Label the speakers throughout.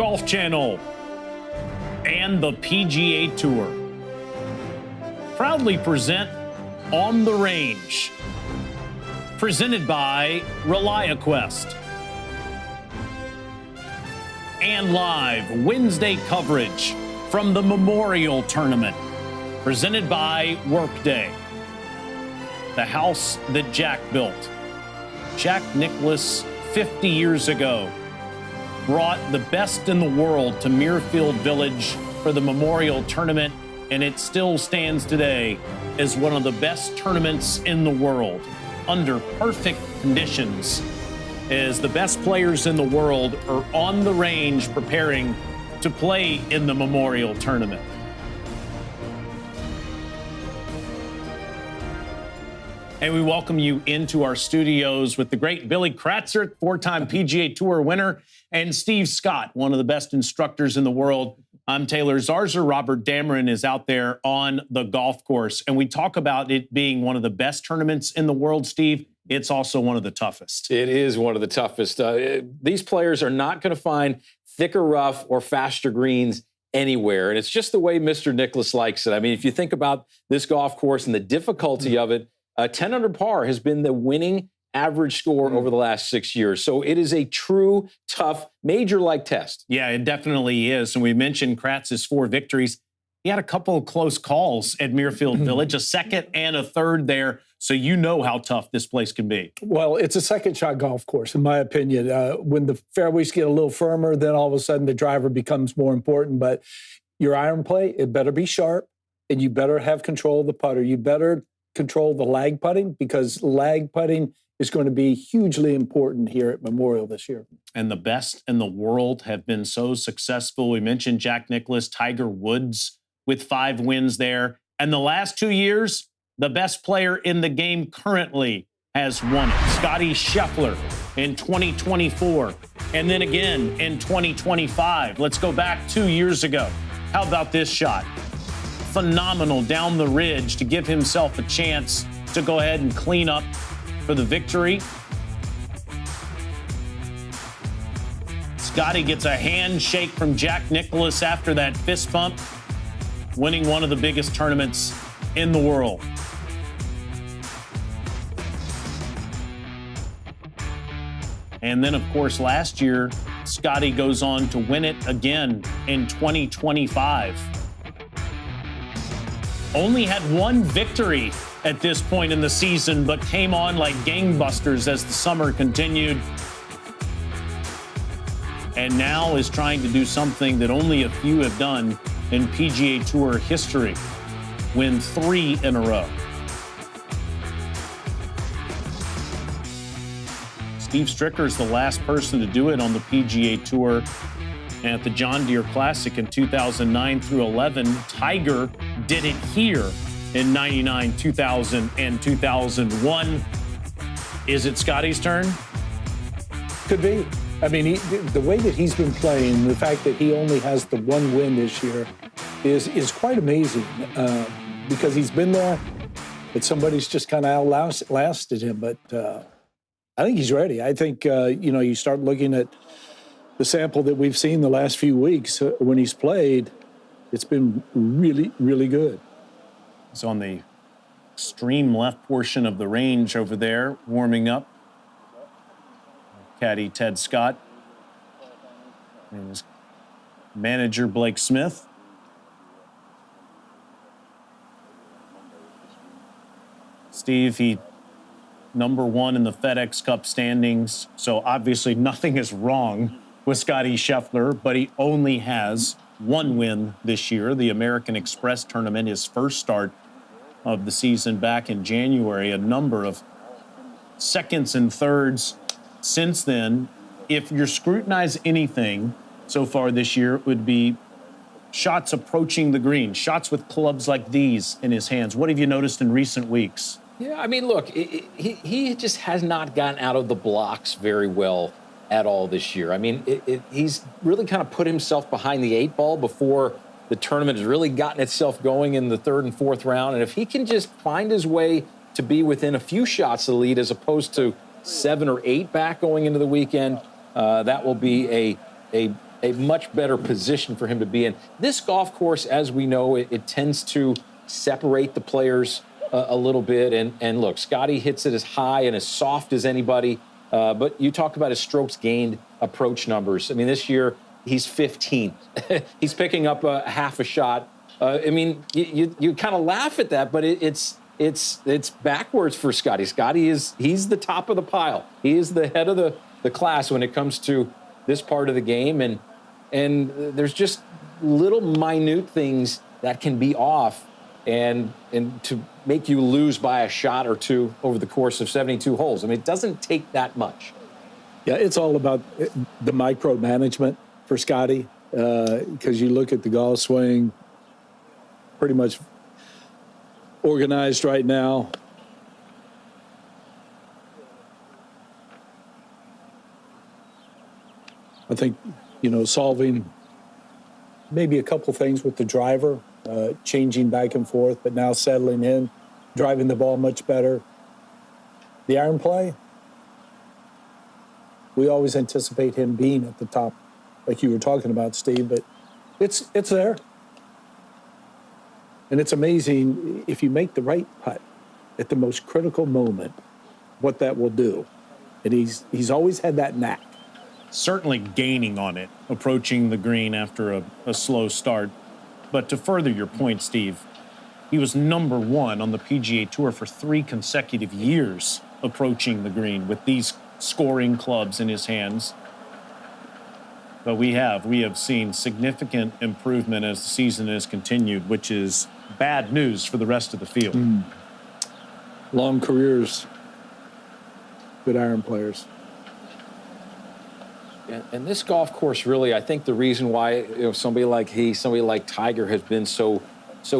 Speaker 1: Golf Channel, and the PGA Tour proudly present On the Range, presented by ReliaQuest, and live Wednesday coverage from the Memorial Tournament, presented by Workday, the house that Jack built. Jack Nicklaus, 50 years ago, brought the best in the world to Muirfield Village for the Memorial Tournament, and it still stands today as one of the best tournaments in the world, under perfect conditions, as the best players in the world are on the range preparing to play in the Memorial Tournament. And we welcome you into our studios with the great Billy Kratzer, four-time PGA Tour winner, and Steve Scott, one of the best instructors in the world. I'm Taylor Zarzer. Robert Dameron is out there on the golf course. And we talk about it being one of the best tournaments in the world, Steve. It's also one of the toughest.
Speaker 2: It is one of the toughest. These players are not going to find thicker rough or faster greens anywhere. And it's just the way Mr. Nicklaus likes it. I mean, if you think about this golf course and the difficulty of it, 10 under par has been the winning average score over the last 6 years. So it is a true, tough, major-like test.
Speaker 1: Yeah, it definitely is. And we mentioned Kratz's 4 victories. He had a couple of close calls at Muirfield Village, a second and a third there. So you know how tough this place can be.
Speaker 3: Well, it's a second-shot golf course, in my opinion. When the fairways get a little firmer, then all of a sudden the driver becomes more important. But your iron play, it better be sharp, and you better have control of the putter. You better control the lag putting, because lag putting is going to be hugely important here at Memorial this year.
Speaker 1: And the best in the world have been so successful. We mentioned Jack Nicklaus, Tiger Woods with 5 wins there. And the last 2 years, the best player in the game currently has won it. Scotty Scheffler in 2024, and then again in 2025. Let's go back 2 years ago. How about this shot? Phenomenal down the ridge to give himself a chance to go ahead and clean up for the victory. Scotty gets a handshake from Jack Nicklaus after that fist bump, winning one of the biggest tournaments in the world. And then, of course, last year, Scotty goes on to win it again in 2025. Only had 1 victory at this point in the season, but came on like gangbusters as the summer continued. And now is trying to do something that only a few have done in PGA Tour history: win 3 in a row. Steve Stricker is the last person to do it on the PGA Tour. And at the John Deere Classic in 2009 through 11, Tiger did it here in 99, 2000, and 2001. Is it Scotty's turn?
Speaker 3: Could be. I mean, the way that he's been playing, the fact that he only has the 1 win this year is quite amazing, because he's been there, but somebody's just kind of outlasted him. But I think he's ready. I think, you start looking at the sample that we've seen the last few weeks when he's played, it's been really, really good.
Speaker 1: He's on the extreme left portion of the range over there, warming up. Caddy Ted Scott and his manager Blake Smith. Steve, he #1 in the FedEx Cup standings, so obviously nothing is wrong with Scotty Scheffler, but he only has 1 win this year, the American Express tournament, his first start of the season back in January. A number of seconds and thirds since then. If you're scrutinizing anything so far this year, it would be shots approaching the green, shots with clubs like these in his hands. What have you noticed in recent weeks?
Speaker 2: Yeah, I mean, look, he just has not gotten out of the blocks very well at all this year. I mean, he's really kind of put himself behind the 8 ball before the tournament has really gotten itself going in the 3rd and 4th round. And if he can just find his way to be within a few shots of the lead as opposed to 7 or 8 back going into the weekend, that will be a a much better position for him to be in. This golf course, as we know, it tends to separate the players a little bit. And look, Scotty hits it as high and as soft as anybody. But you talk about his strokes gained approach numbers. I mean, this year he's 15th. He's picking up a half a shot. I mean, you kind of laugh at that, but it's backwards for Scotty. He's the top of the pile. He is the head of the class when it comes to this part of the game. And there's just little minute things that can be off and to make you lose by a shot or two over the course of 72 holes. I mean, it doesn't take that much.
Speaker 3: Yeah, it's all about the micromanagement for Scotty, because you look at the golf swing, pretty much organized right now. I think, solving maybe a couple things with the driver, changing back and forth, but now settling in, driving the ball much better. The iron play, we always anticipate him being at the top, like you were talking about, Steve, but it's there. And it's amazing if you make the right putt at the most critical moment, what that will do. And he's always had that knack.
Speaker 1: Certainly gaining on it, approaching the green after a slow start. But to further your point, Steve, he was number one on the PGA Tour for 3 consecutive years approaching the green with these scoring clubs in his hands. But we have seen significant improvement as the season has continued, which is bad news for the rest of the field.
Speaker 3: Long careers, good iron players.
Speaker 2: And this golf course, really, I think the reason why somebody like Tiger has been so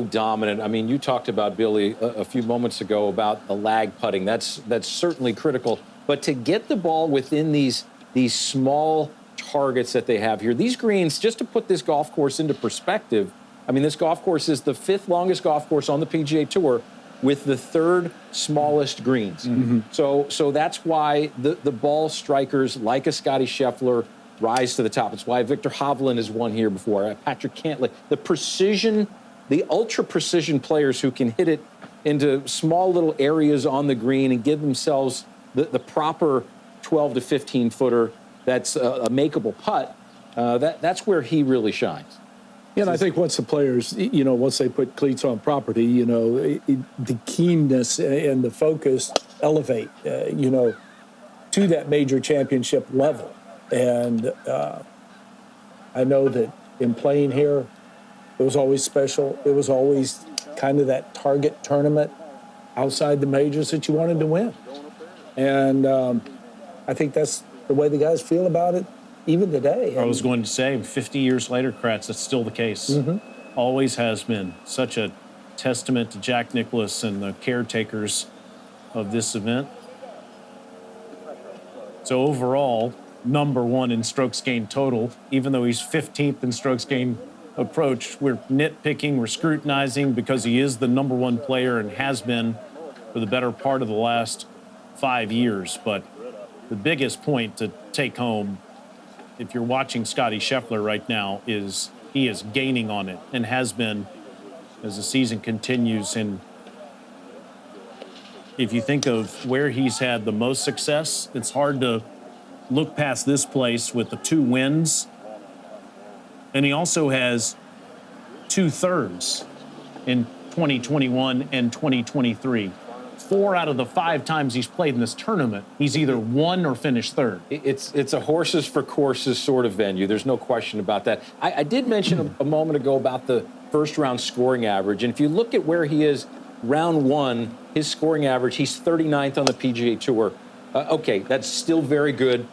Speaker 2: dominant. I mean, you talked about, Billy, a few moments ago about the lag putting. That's certainly critical. But to get the ball within these small targets that they have here, these greens, just to put this golf course into perspective, I mean, this golf course is the 5th longest golf course on the PGA Tour with the 3rd smallest greens. Mm-hmm. So that's why the ball strikers like a Scotty Scheffler rise to the top. It's why Victor Hovland has won here before, Patrick Cantlay. The precision, the ultra-precision players who can hit it into small little areas on the green and give themselves the proper 12 to 15-footer that's a makeable putt, that's where he really shines.
Speaker 3: Yeah, and I think once the players, once they put cleats on property, the keenness and the focus elevate, to that major championship level. And I know that in playing here, it was always special. It was always kind of that target tournament outside the majors that you wanted to win. And I think that's the way the guys feel about it. Even today.
Speaker 1: I was going to say, 50 years later, Kratz, that's still the case. Mm-hmm. Always has been. Such a testament to Jack Nicklaus and the caretakers of this event. So overall, number one in strokes gained total, even though he's 15th in strokes gained approach. We're nitpicking, we're scrutinizing because he is the number one player and has been for the better part of the last 5 years. But the biggest point to take home, if you're watching Scotty Scheffler right now, is he is gaining on it and has been as the season continues. And if you think of where he's had the most success, it's hard to look past this place with the 2 wins. And he also has 2 thirds in 2021 and 2023. 4 out of the 5 times he's played in this tournament, he's either won or finished third.
Speaker 2: It's a horses for courses sort of venue. There's no question about that. I did mention a moment ago about the first round scoring average. And if you look at where he is round 1, his scoring average, he's 39th on the PGA Tour. Okay, that's still very good.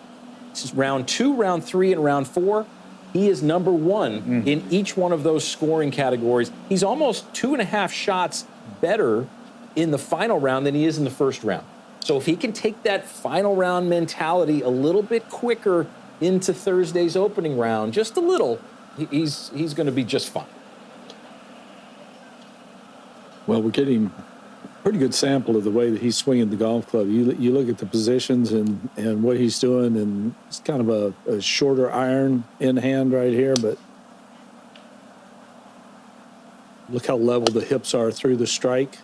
Speaker 2: Round 2, round 3, and round 4, he is number 1 in each one of those scoring categories. He's almost 2.5 shots better in the final round than he is in the first round. So if he can take that final round mentality a little bit quicker into Thursday's opening round, just a little, he's going to be just fine.
Speaker 3: Well, we're getting Pretty good sample of the way that he's swinging the golf club. You look at the positions and what he's doing, and it's kind of a shorter iron in hand right here, but look how level the hips are through the strike.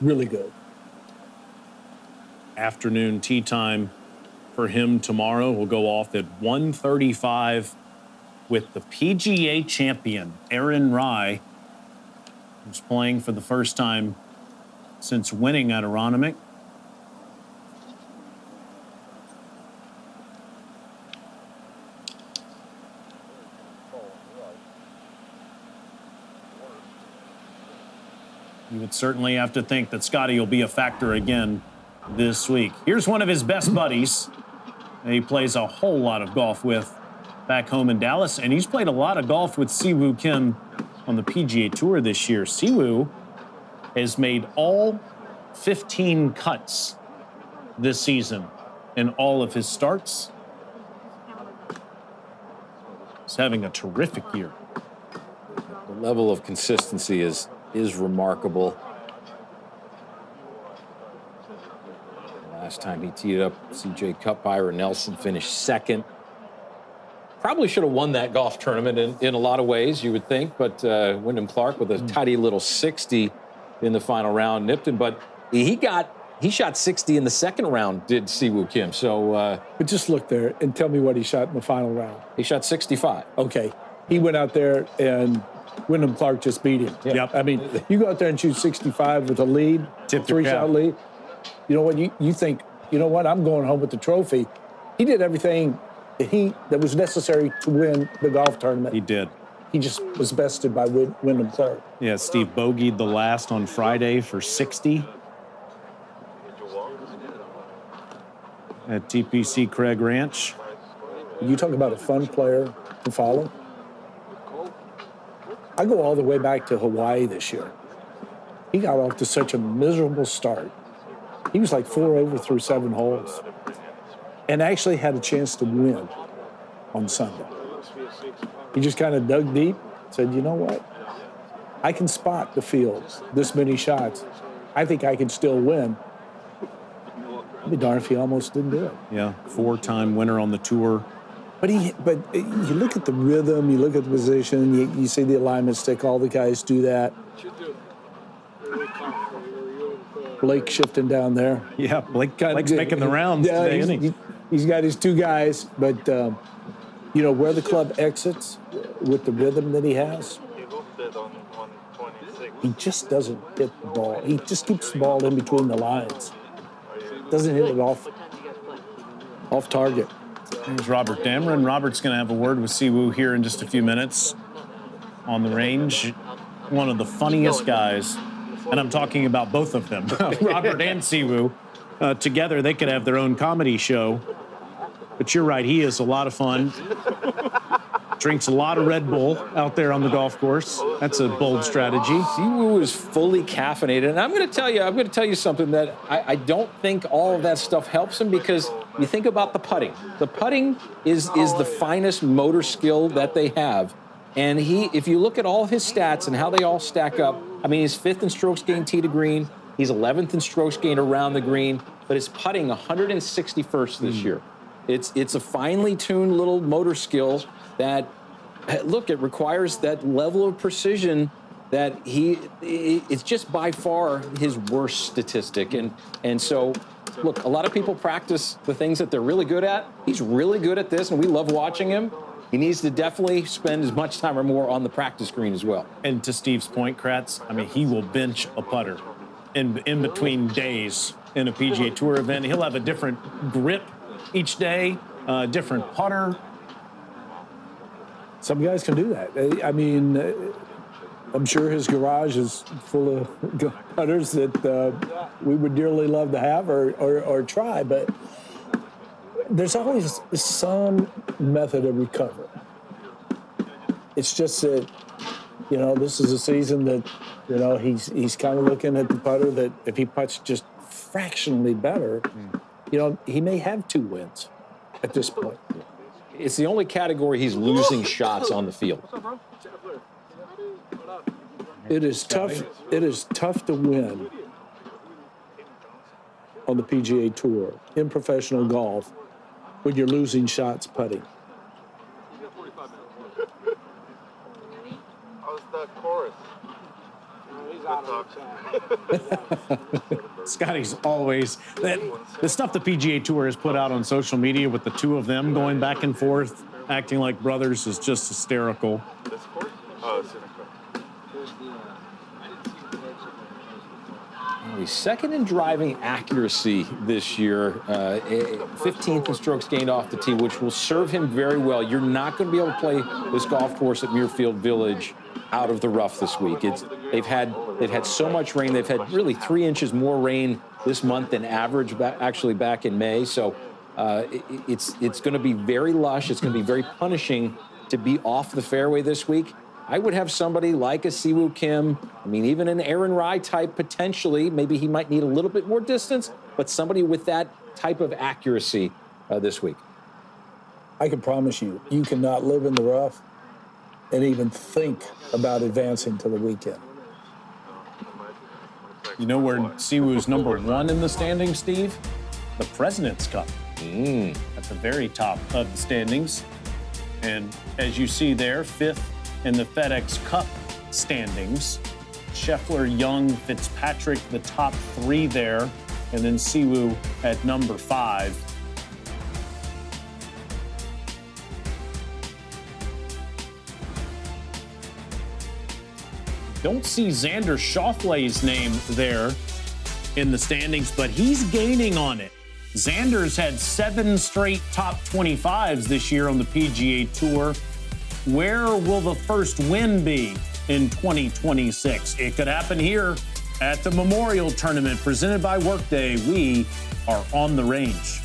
Speaker 3: Really good.
Speaker 1: Afternoon tee time for him tomorrow will go off at 1:35 with the PGA champion, Aaron Rai, who's playing for the first time since winning at Aronimink. You would certainly have to think that Scotty will be a factor again this week. Here's one of his best buddies. He plays a whole lot of golf with back home in Dallas, and he's played a lot of golf with Siwoo Kim on the PGA Tour this year. Siwoo has made all 15 cuts this season in all of his starts. He's having a terrific year.
Speaker 2: The level of consistency is remarkable. Last time he teed up, CJ Cup, Byron Nelson finished second. Probably should have won that golf tournament in a lot of ways, you would think, but Wyndham Clark with a tidy little 60 in the final round nipped him, but he shot 60 in the second round, did Siwoo Kim. So,
Speaker 3: But just look there and tell me what he shot in the final round.
Speaker 2: he shot 65.
Speaker 3: Okay, he went out there and Wyndham Clark just beat him.
Speaker 2: Yeah.
Speaker 1: Yep.
Speaker 3: I mean, you go out there and shoot 65 with a lead,
Speaker 1: Tip your cap.
Speaker 3: 3-shot lead. You know what? You think, you know what? I'm going home with the trophy. He did everything that was necessary to win the golf tournament.
Speaker 1: He did.
Speaker 3: He just was bested by Wyndham Clark.
Speaker 1: Yeah, Steve bogeyed the last on Friday for 60 at TPC Craig Ranch.
Speaker 3: You talk about a fun player to follow. I go all the way back to Hawaii this year. He got off to such a miserable start. He was like 4 over through 7 holes and actually had a chance to win on Sunday. He just kind of dug deep, said, you know what? I can spot the fields, this many shots. I think I can still win. I'd be darned if he almost didn't do it.
Speaker 1: Yeah, 4-time winner on the tour.
Speaker 3: But you look at the rhythm, you look at the position, you see the alignment stick, all the guys do that. Blake shifting down there.
Speaker 1: Yeah, Blake's making the rounds today, isn't he?
Speaker 3: He's got his 2 guys, but, where the club exits with the rhythm that he has, he just doesn't hit the ball. He just keeps the ball in between the lines. Doesn't hit it off target.
Speaker 1: Here's Robert Dameron. Robert's going to have a word with Siwoo here in just a few minutes on the range. One of the funniest guys, and I'm talking about both of them, Robert and Siwoo. Together, they could have their own comedy show. But you're right, he is a lot of fun. Drinks a lot of Red Bull out there on the golf course. That's a bold strategy.
Speaker 2: Siwoo is fully caffeinated, and I'm going to tell you something that I don't think all of that stuff helps him, because you think about the putting. The putting is the finest motor skill that they have, and if you look at all his stats and how they all stack up, I mean, he's 5th in strokes gained tee to green, he's 11th in strokes gained around the green, but his putting 161st this year. It's a finely tuned little motor skill that, look, it requires that level of precision that it's just by far his worst statistic. And so, look, a lot of people practice the things that they're really good at. He's really good at this, and we love watching him. He needs to definitely spend as much time or more on the practice green as well.
Speaker 1: And to Steve's point, Kratz, I mean, he will bench a putter in between days in a PGA Tour event. He'll have a different grip each day, different putter.
Speaker 3: Some guys can do that. I mean, I'm sure his garage is full of putters that we would dearly love to have or try, but there's always some method of recovery. It's just that, this is a season that, he's kind of looking at the putter that if he putts just fractionally better, he may have 2 wins at this point.
Speaker 2: It's the only category he's losing shots on the field.
Speaker 3: It is tough. It is tough to win on the PGA Tour in professional golf when you're losing shots putting.
Speaker 4: How's the chorus?
Speaker 1: Scotty's always the stuff the PGA Tour has put out on social media with the two of them going back and forth, acting like brothers, is just hysterical.
Speaker 4: This course? Oh, it's in the course.
Speaker 2: He's second in driving accuracy this year, 15th in strokes gained off the tee, which will serve him very well. You're not going to be able to play this golf course at Muirfield Village out of the rough this week. They've had so much rain. They've had really 3 inches more rain this month than average, actually back in May. So it's going to be very lush. It's going to be very punishing to be off the fairway this week. I would have somebody like a Siwoo Kim, I mean, even an Aaron Rai type potentially. Maybe he might need a little bit more distance, but somebody with that type of accuracy this week.
Speaker 3: I can promise you, you cannot live in the rough and even think about advancing to the weekend.
Speaker 1: You know where Siwoo's number 1 in the standings, Steve? The President's Cup. At the very top of the standings. And as you see there, 5th in the FedEx Cup standings. Scheffler, Young, Fitzpatrick, the top 3 there, and then Siwoo at number 5. Don't see Xander Schauffele's name there in the standings, but he's gaining on it. Xander's had 7 straight top 25s this year on the PGA Tour. Where will the first win be in 2026? It could happen here at the Memorial Tournament presented by Workday. We are on the range.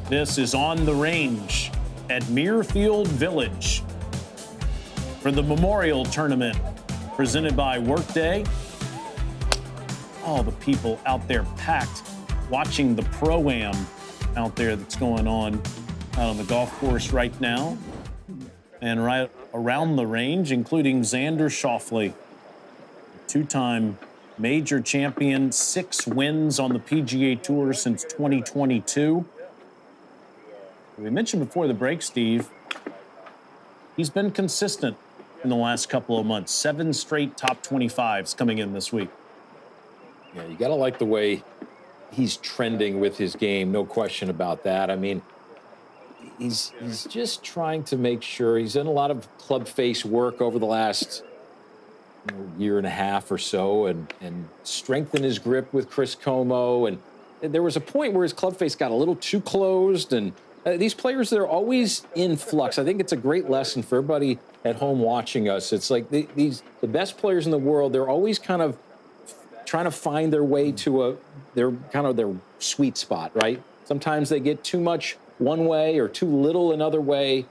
Speaker 1: This is On the Range at Muirfield Village for the Memorial Tournament presented by Workday. All the people out there packed watching the Pro-Am out there that's going on out on the golf course right now and right around the range, including Xander Schauffele, two-time major champion, 6 wins on the PGA Tour since 2022. We mentioned before the break, Steve, he's been consistent in the last couple of months. 7 straight top 25s coming in this week.
Speaker 2: Yeah, you got to like the way he's trending with his game. No question about that. I mean, he's just trying to make sure he's done a lot of club face work over the last year and a half or so, and strengthen his grip with Chris Como. And there was a point where his club face got a little too closed. And these players, they're always in flux. I think it's a great lesson for everybody at home watching us. It's like the best players in the world, they're always kind of trying to find their way to their sweet spot, right? Sometimes they get too much one way or too little another way.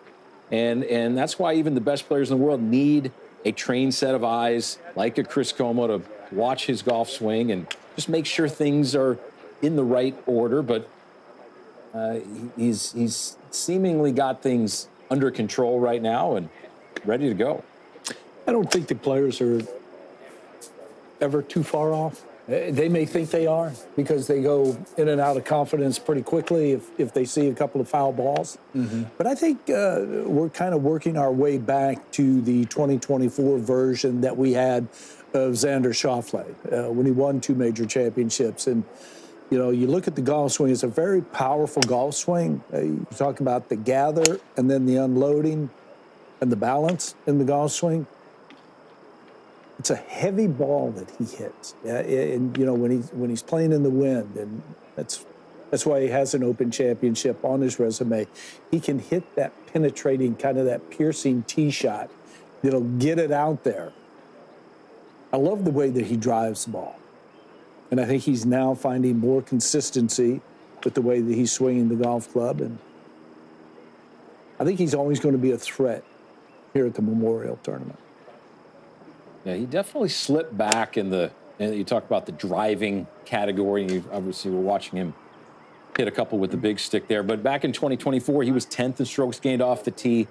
Speaker 2: And that's why even the best players in the world need a trained set of eyes like a Chris Como to watch his golf swing and just make sure things are in the right order. But he's seemingly got things under control right now and ready to go.
Speaker 3: I don't think the players are ever too far off. They may think they are because they go in and out of confidence pretty quickly if they see a couple of foul balls. Mm-hmm. But I think we're kind of working our way back to the 2024 version that we had of Xander Schauffele when he won 2 major championships. And, you know, you look at the golf swing, it's a very powerful golf swing. You talk about the gather and then the unloading and the balance in the golf swing. It's a heavy ball that he hits, and you know when he's playing in the wind, and that's why he has an Open Championship on his resume. He can hit that penetrating, kind of that piercing tee shot that'll get it out there. I love the way that he drives the ball, and I think he's now finding more consistency with the way that he's swinging the golf club, and I think he's always going to be a threat here at the Memorial Tournament.
Speaker 2: Yeah, he definitely slipped back and you talk about the driving category. And you obviously were watching him hit a couple with the big stick there. But back in 2024, he was 10th in strokes gained off the tee.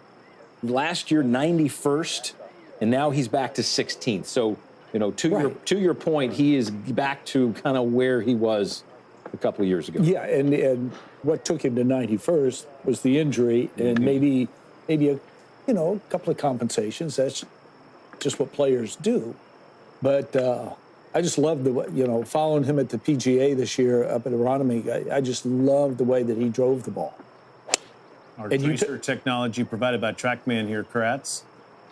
Speaker 2: Last year, 91st, and now he's back to 16th. So, you know, to your point, he is back to kind of where he was a couple of years ago.
Speaker 3: Yeah, and what took him to 91st was the injury, and maybe a couple of compensations. That's just what players do. But I just love following him at the PGA this year up at Aronimink. I just love the way that he drove the ball.
Speaker 1: Our tracer technology provided by TrackMan here, Kratz.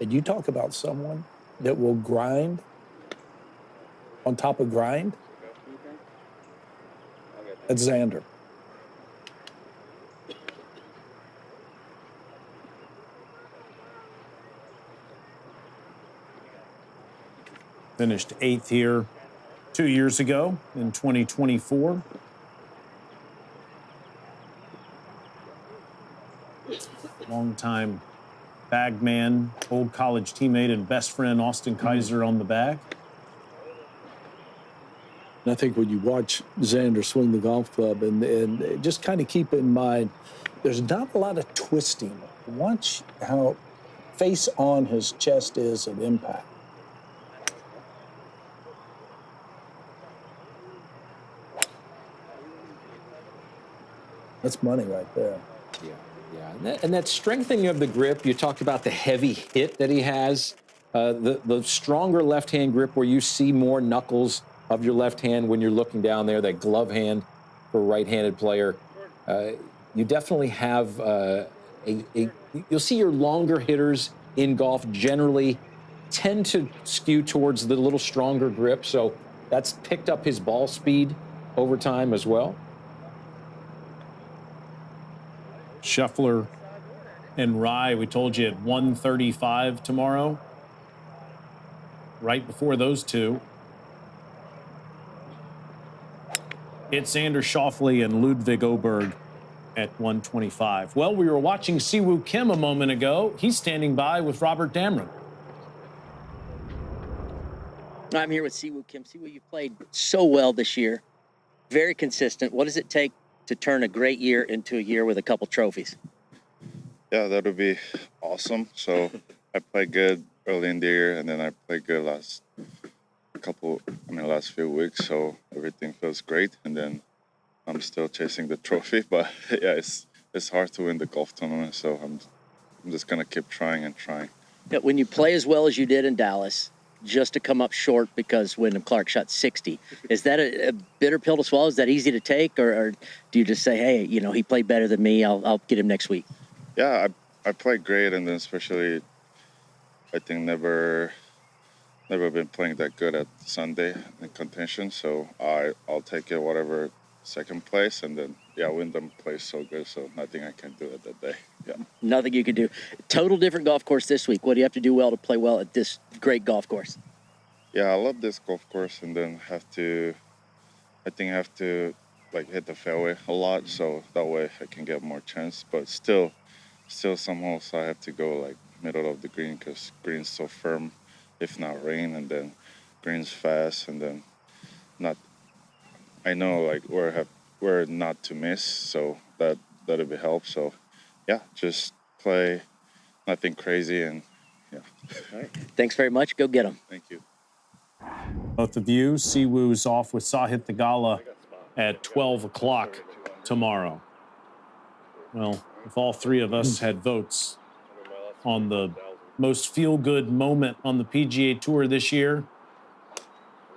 Speaker 3: And you talk about someone that will grind on top of grind. That's Xander.
Speaker 1: Finished 8th here 2 years ago in 2024. Longtime bagman, old college teammate, and best friend Austin Kaiser on the bag.
Speaker 3: And I think when you watch Xander swing the golf club and just kind of keep in mind, there's not a lot of twisting. Watch how face on his chest is at impact. That's money right there.
Speaker 2: Yeah. And that strengthening of the grip, you talked about the heavy hit that he has, the stronger left-hand grip where you see more knuckles of your left hand when you're looking down there, that glove hand for a right-handed player. You definitely have you'll see your longer hitters in golf generally tend to skew towards the little stronger grip, so that's picked up his ball speed over time as well.
Speaker 1: Scheffler and Rye, we told you at 135 tomorrow. Right before those two, it's Xander Schauffele and Ludwig Oberg at 125. Well, we were watching Siwoo Kim a moment ago. He's standing by with Robert Damron.
Speaker 5: I'm here with Siwoo Kim. Siwoo, you've played so well this year. Very consistent. What does it take to turn a great year into a year with a couple trophies?
Speaker 4: Yeah, that would be awesome. So I played good early in the year, and then I played good last few weeks. So everything feels great, and then I'm still chasing the trophy. But yeah, it's hard to win the golf tournament. So I'm just gonna keep trying and trying.
Speaker 5: When you play as well as you did in Dallas, just to come up short because Wyndham Clark shot 60. Is that a bitter pill to swallow? Is that easy to take, or do you just say, hey, you know, he played better than me, I'll get him next week?
Speaker 4: Yeah, I played great, and then especially I think never been playing that good at Sunday in contention, so I'll take it whatever second place, and then Wyndham plays so good, so nothing I can do at that day. Yeah.
Speaker 5: Nothing you can do. Total different golf course this week. What do you have to do well to play well at this great golf course?
Speaker 4: Yeah, I love this golf course, and then I think I have to like hit the fairway a lot, so that way I can get more chance. But still some holes I have to go like middle of the green because green's so firm, if not rain, and then green's fast, and then I know like where not to miss, so that'll be help. So yeah, just play nothing crazy, and yeah.
Speaker 5: All right. Thanks very much. Go get them.
Speaker 4: Thank you.
Speaker 1: Both of you, Siwoo's off with Sahith Theegala at 12 o'clock tomorrow. Well, if all three of us had votes on the most feel-good moment on the PGA Tour this year,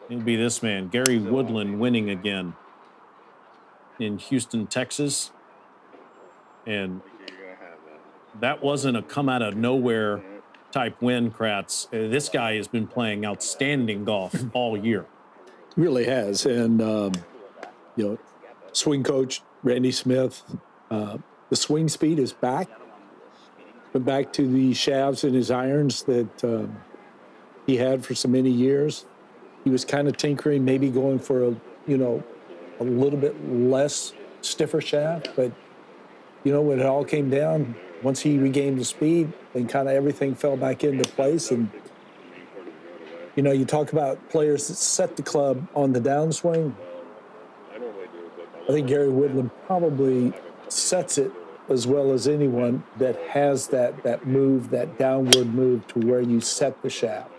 Speaker 1: it'd be this man, Gary Woodland, winning again in Houston, Texas. And that wasn't a come-out-of-nowhere type win, Kratz. This guy has been playing outstanding golf all year.
Speaker 3: Really has. And, you know, swing coach Randy Smith, the swing speed is back. Went back to the shafts in his irons that he had for so many years. He was kind of tinkering, maybe going for a little bit less stiffer shaft, but when it all came down, once he regained the speed, then kind of everything fell back into place. And you talk about players that set the club on the downswing. I think Gary Woodland probably sets it as well as anyone that has that move, that downward move to where you set the shaft.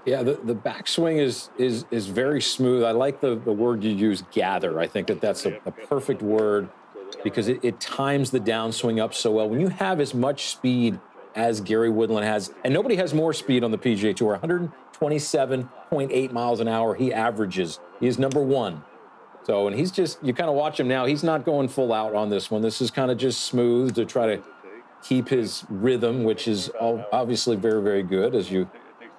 Speaker 2: Yeah, the backswing is very smooth. I like the word you use, gather. I think that's a perfect word because it times the downswing up so well. When you have as much speed as Gary Woodland has, and nobody has more speed on the PGA Tour, 127.8 miles an hour he averages. He is number one. So, and he's just, you kind of watch him now, he's not going full out on this one. This is kind of just smooth to try to keep his rhythm, which is obviously very, very good. As you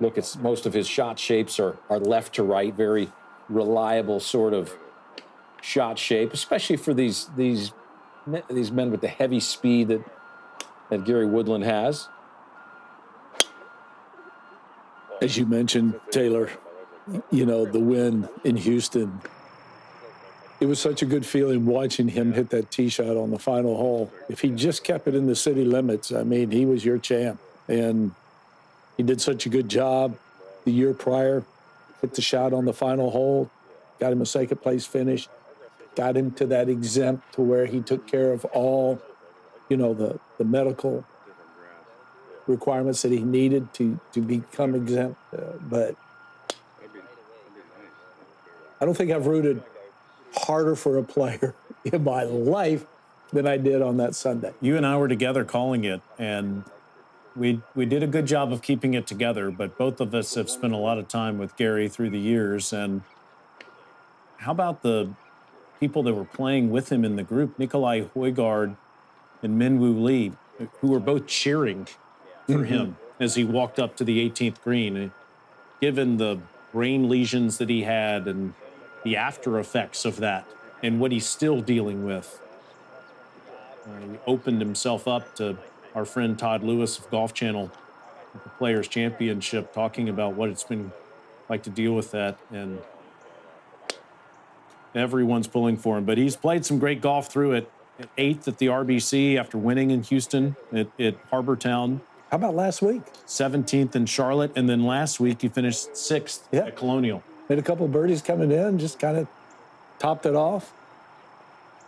Speaker 2: look at most of his shot shapes are left to right, very reliable sort of shot shape, especially for these men with the heavy speed that Gary Woodland has.
Speaker 3: As you mentioned, Taylor, the win in Houston, it was such a good feeling watching him hit that tee shot on the final hole. If he just kept it in the city limits, I mean, he was your champ. And he did such a good job the year prior, hit the shot on the final hole, got him a second place finish, got him to that exempt to where he took care of all, the medical requirements that he needed to become exempt. But I don't think I've rooted harder for a player in my life than I did on that Sunday.
Speaker 1: You and I were together calling it, and we did a good job of keeping it together, but both of us have spent a lot of time with Gary through the years. And how about the people that were playing with him in the group, Nikolai Højgaard and Minwoo Lee, who were both cheering for him as he walked up to the 18th green. And given the brain lesions that he had and the after effects of that and what he's still dealing with, he opened himself up to our friend Todd Lewis of Golf Channel at the Players Championship, talking about what it's been like to deal with that. And everyone's pulling for him, but he's played some great golf through it. 8th at the RBC after winning in Houston at Harbor Town.
Speaker 3: How about last week?
Speaker 1: 17th in Charlotte, and then last week he finished 6th at Colonial.
Speaker 3: Made a couple of birdies coming in, just kind of topped it off.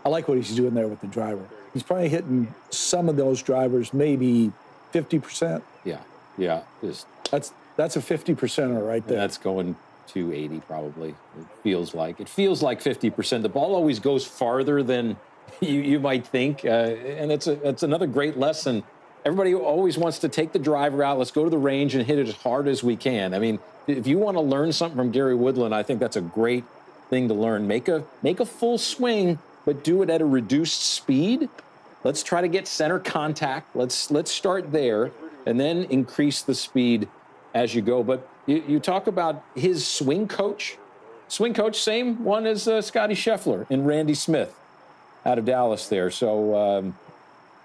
Speaker 3: I like what he's doing there with the driver. He's probably hitting some of those drivers, maybe 50%.
Speaker 2: Yeah.
Speaker 3: That's a 50%er right there.
Speaker 2: That's going 280 probably. It feels like 50%. The ball always goes farther than you might think, and it's another great lesson everybody always wants to take the driver out. Let's go to the range and hit it as hard as we can. I mean, if you want to learn something from Gary Woodland, I think that's a great thing to learn. Make a full swing, but do it at a reduced speed. Let's try to get center contact. Let's start there and then increase the speed as you go. But you talk about his swing coach. Swing coach, same one as Scotty Scheffler and Randy Smith out of Dallas there. So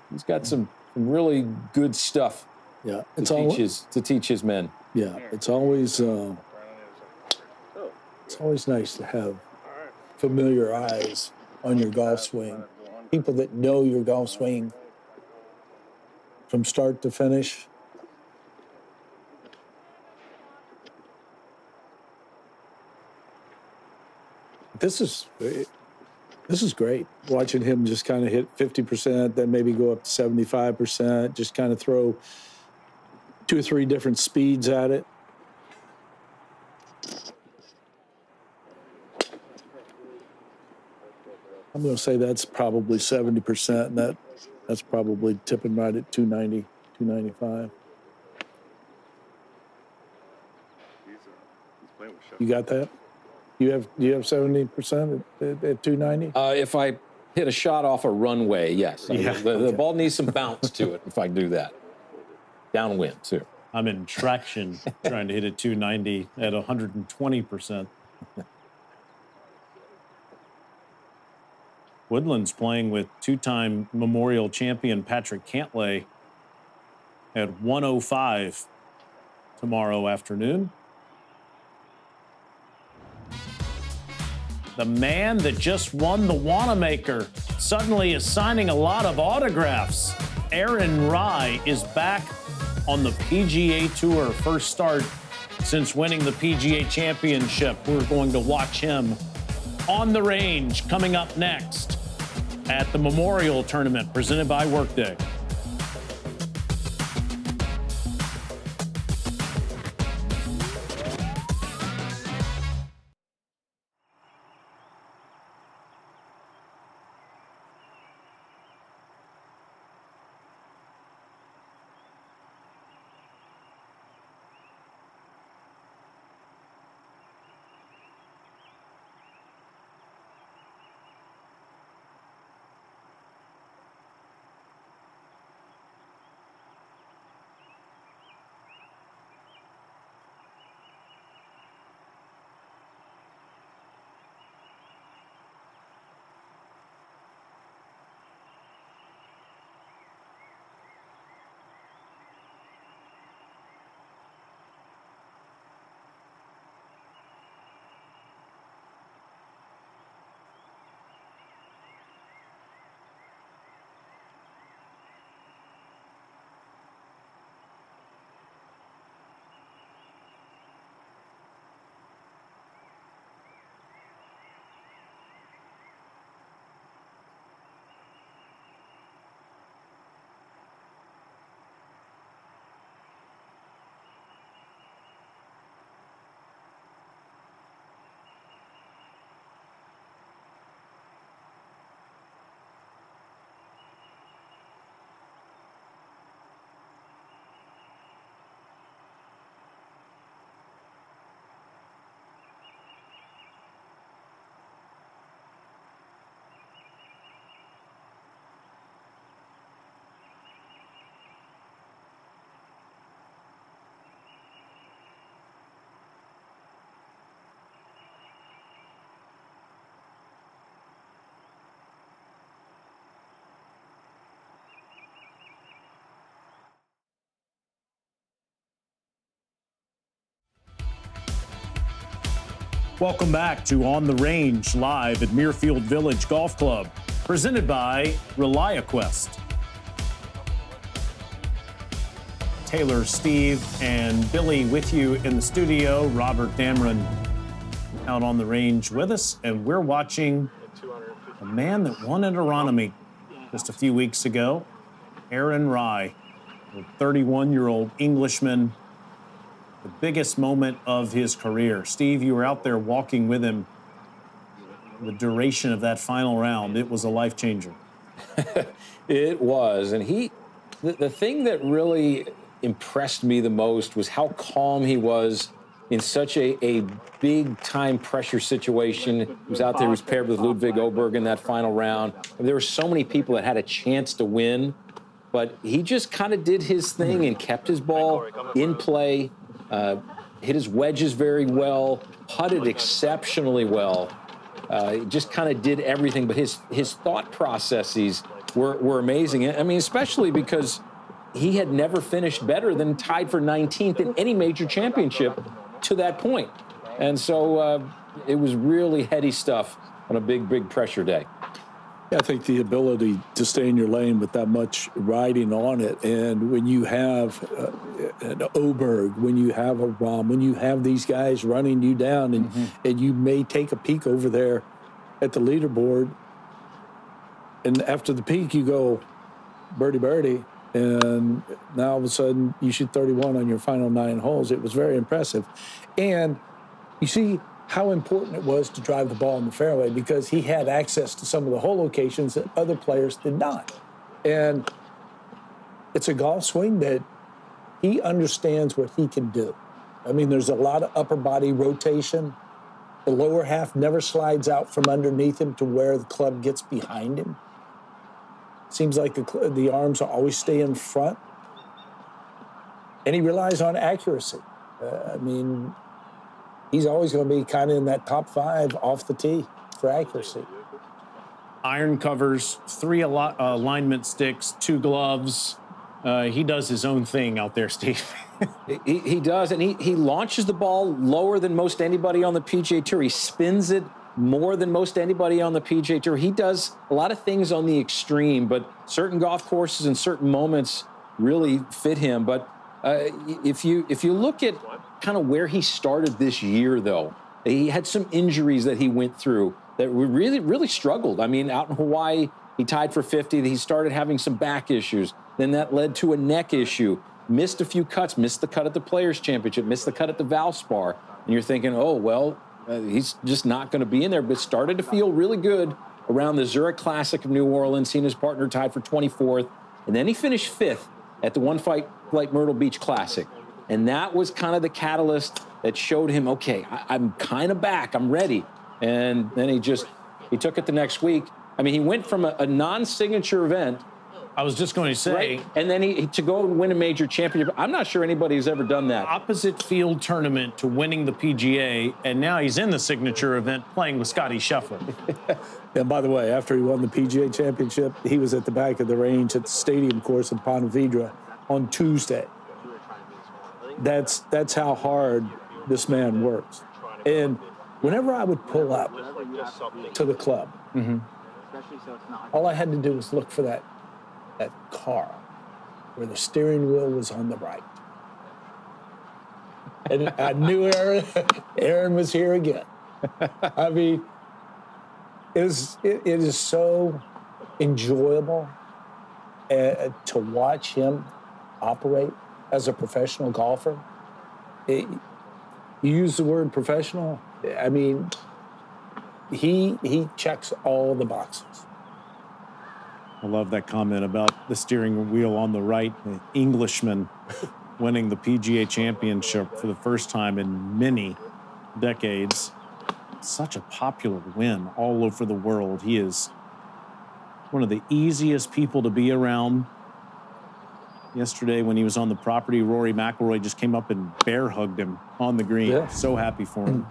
Speaker 2: he's got some really good stuff to teach his men.
Speaker 3: Yeah, it's always nice to have familiar eyes on your golf swing. People that know your golf swing from start to finish. This is great. Watching him just kind of hit 50%, then maybe go up to 75%, just kind of throw 2 or 3 different speeds at it. I'm going to say that's probably 70%, and that's probably tipping right at 290, 295. You got that? You have 70% at 290?
Speaker 2: If I hit a shot off a runway, yes. The ball needs some bounce to it if I do that. Downwind, too.
Speaker 1: I'm in traction trying to hit a 290 at 120%. Woodland's playing with 2-time Memorial champion Patrick Cantlay at 105 tomorrow afternoon. The man that just won the Wanamaker suddenly is signing a lot of autographs. Aaron Rai is back on the PGA Tour. First start since winning the PGA Championship. We're going to watch him on the range coming up next at the Memorial Tournament presented by Workday. Welcome back to On the Range, live at Muirfield Village Golf Club, presented by ReliaQuest. Taylor, Steve, and Billy with you in the studio. Robert Dameron out on the range with us, and we're watching a man that won at Aronimi just a few weeks ago, Aaron Rai, the 31-year-old Englishman, the biggest moment of his career. Steve, you were out there walking with him the duration of that final round. It was a life changer.
Speaker 2: It was, and he The thing that really impressed me the most was how calm he was in such a big-time pressure situation. He was out there, he was paired with Ludwig Oberg in that final round. There were so many people that had a chance to win, but he just kind of did his thing and kept his ball in play, hit his wedges very well, putted exceptionally well. He just kind of did everything, but his thought processes were amazing. I mean, especially because he had never finished better than tied for 19th in any major championship to that point. And so it was really heady stuff on a big pressure day.
Speaker 3: Yeah, I think the ability to stay in your lane with that much riding on it, and when you have an Oberg, when you have a Rahm, when you have these guys running you down, and you may take a peek over there at the leaderboard, and after the peak you go birdie, and now all of a sudden you shoot 31 on your final 9 holes. It was very impressive. And you see how important it was to drive the ball in the fairway, because he had access to some of the hole locations that other players did not. And it's a golf swing that he understands what he can do. I mean, there's a lot of upper body rotation. The lower half never slides out from underneath him to where the club gets behind him. Seems like the arms always stay in front. And he relies on accuracy. I mean, he's always going to be kind of in that top 5 off the tee for accuracy.
Speaker 1: Iron covers, 3 alignment sticks, 2 gloves. He does his own thing out there, Steve.
Speaker 2: He does, and he launches the ball lower than most anybody on the PGA Tour. He spins it more than most anybody on the PGA Tour. He does a lot of things on the extreme, but certain golf courses and certain moments really fit him. But if you look at kind of where he started this year, though, he had some injuries that he went through that really struggled. I mean, out in Hawaii, he tied for 50. He started having some back issues. Then that led to a neck issue. Missed a few cuts, missed the cut at the Players' Championship, missed the cut at the Valspar. And you're thinking, oh, well, he's just not going to be in there. But started to feel really good around the Zurich Classic of New Orleans. He and his partner tied for 24th. And then he finished 5th at the One Fight Flight Myrtle Beach Classic. And that was kind of the catalyst that showed him, okay, I'm kind of back, I'm ready. And then he took it the next week. I mean, he went from a non-signature event.
Speaker 1: I was just going to say.
Speaker 2: Right? And then he to go and win a major championship. I'm not sure anybody's ever done that.
Speaker 1: Opposite field tournament to winning the PGA, and now he's in the signature event playing with Scotty Scheffler.
Speaker 3: And by the way, after he won the PGA Championship, he was at the back of the range at the stadium course in Ponte Vedra on Tuesday. That's how hard this man works. And whenever I would pull up to the club, all I had to do was look for that car where the steering wheel was on the right. And I knew Aaron was here again. I mean, it is so enjoyable to watch him operate as a professional golfer. You use the word professional. I mean, he checks all the boxes.
Speaker 1: I love that comment about the steering wheel on the right. The Englishman winning the PGA Championship for the first time in many decades. Such a popular win all over the world. He is one of the easiest people to be around. Yesterday when he was on the property, Rory McIlroy just came up and bear hugged him on the green.
Speaker 3: Yeah.
Speaker 1: So happy for him.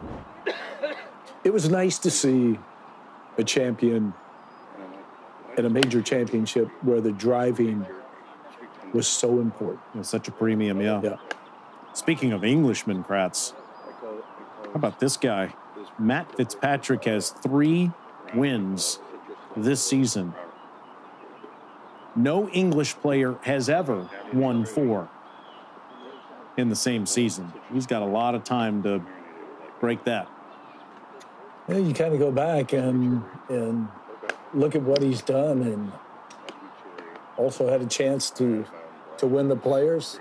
Speaker 3: It was nice to see a champion in a major championship where the driving was so important.
Speaker 1: It was such a premium, yeah. Speaking of Englishmen, Kratz, how about this guy? Matt Fitzpatrick has 3 wins this season. No English player has ever won 4 in the same season. He's got a lot of time to break that.
Speaker 3: Yeah, you kind of go back and look at what he's done, and also had a chance to win the Players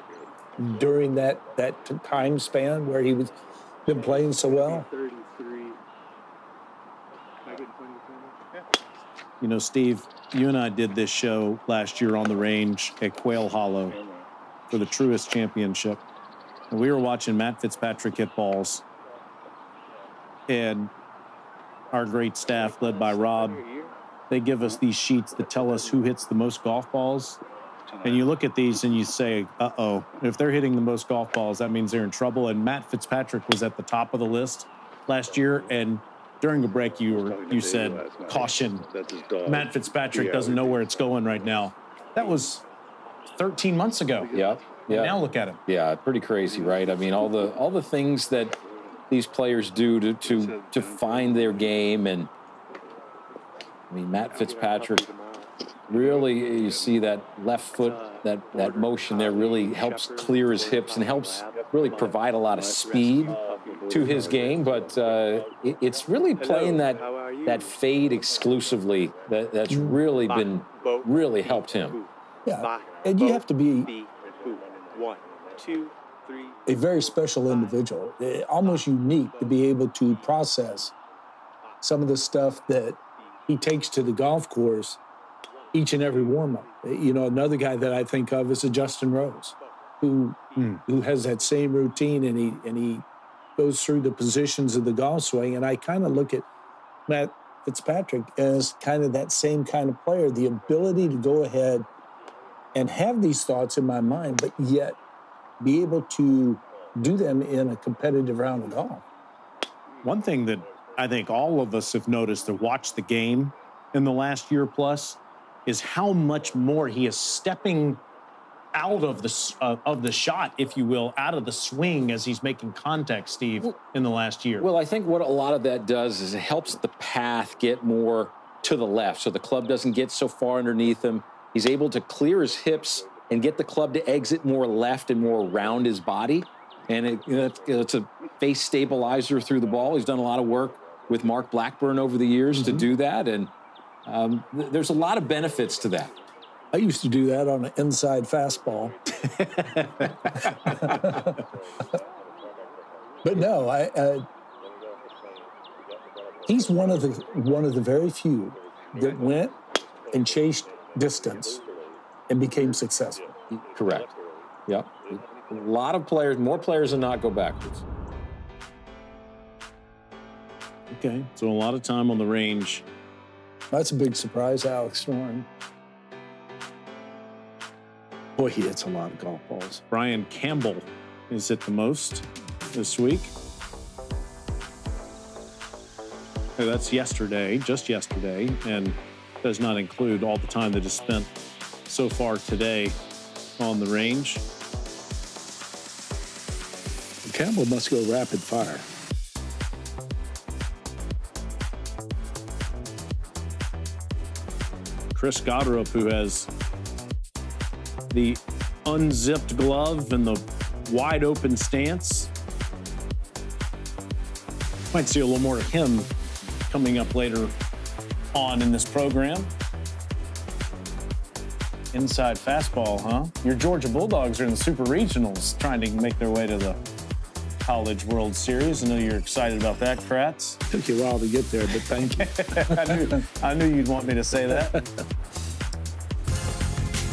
Speaker 3: during that time span where he was been playing so well.
Speaker 1: You know, Steve, you and I did this show last year on the range at Quail Hollow for the Truist Championship. And we were watching Matt Fitzpatrick hit balls. And our great staff, led by Rob, they give us these sheets that tell us who hits the most golf balls. And you look at these and you say, uh-oh, if they're hitting the most golf balls, that means they're in trouble. And Matt Fitzpatrick was at the top of the list last year. And during the break, you said, caution, Matt Fitzpatrick doesn't know where it's going right now. That was 13 months ago.
Speaker 2: Yeah.
Speaker 1: And now look at him.
Speaker 2: Yeah, pretty crazy, right? I mean, all the things that these players do to find their game. And I mean, Matt Fitzpatrick, really, you see that left foot, that motion there really helps clear his hips and helps really provide a lot of speed to his game. But it's really playing that fade exclusively that's really helped him.
Speaker 3: Yeah, and you have to be a very special individual, almost unique to be able to process some of the stuff that he takes to the golf course each and every warm-up. You know, another guy that I think of is a Justin Rose, who has that same routine, and he goes through the positions of the golf swing. And I kind of look at Matt Fitzpatrick as kind of that same kind of player, the ability to go ahead and have these thoughts in my mind, but yet be able to do them in a competitive round of golf.
Speaker 1: One thing that I think all of us have noticed to watch the game in the last year plus is how much more he is stepping out of the shot, if you will, out of the swing as he's making contact, Steve, in the last year.
Speaker 2: Well, I think what a lot of that does is it helps the path get more to the left, so the club doesn't get so far underneath him. He's able to clear his hips and get the club to exit more left and more around his body. And it's a face stabilizer through the ball. He's done a lot of work with Mark Blackburn over the years to do that. And there's a lot of benefits to that.
Speaker 3: I used to do that on an inside fastball. But no, he's one of the very few that went and chased distance and became successful.
Speaker 2: Correct. Yep. A lot of players, more players than not, go backwards.
Speaker 1: Okay, so a lot of time on the range.
Speaker 3: That's a big surprise, Alex Storm. Boy, he hits a lot of golf balls.
Speaker 1: Brian Campbell is hit the most this week. That's yesterday, just yesterday, and does not include all the time that is spent so far today on the range.
Speaker 3: Campbell must go rapid fire.
Speaker 1: Chris Godrup, who has the unzipped glove and the wide open stance. Might see a little more of him coming up later on in this program. Inside fastball, huh? Your Georgia Bulldogs are in the Super Regionals trying to make their way to the College World Series. I know you're excited about that, Kratz.
Speaker 3: Took you a while to get there, but thank you.
Speaker 1: I knew you'd want me to say that.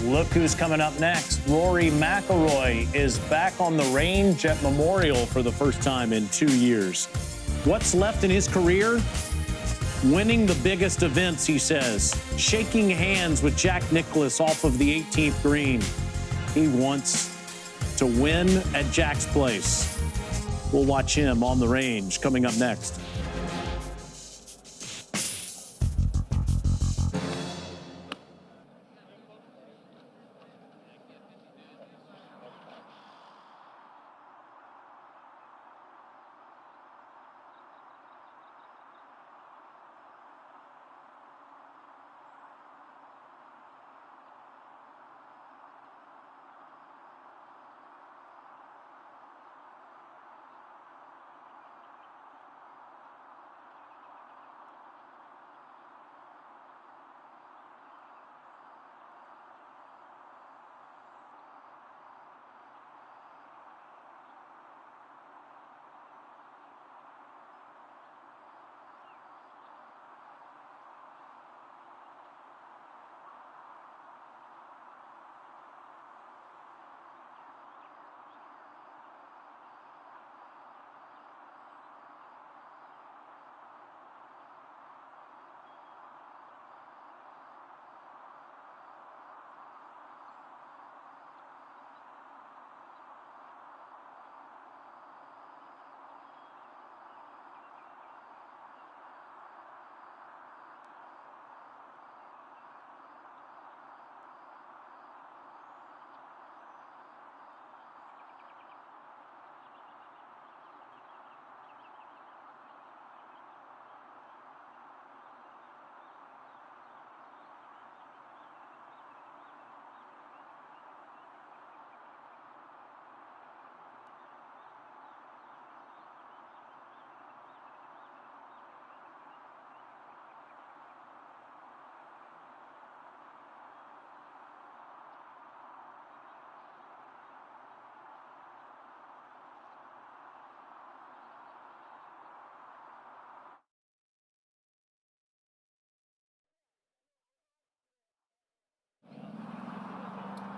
Speaker 1: Look who's coming up next. Rory McIlroy is back on the range at Memorial for the first time in 2 years. What's left in his career? Winning the biggest events, he says. Shaking hands with Jack Nicklaus off of the 18th green. He wants to win at Jack's place. We'll watch him on the range coming up next.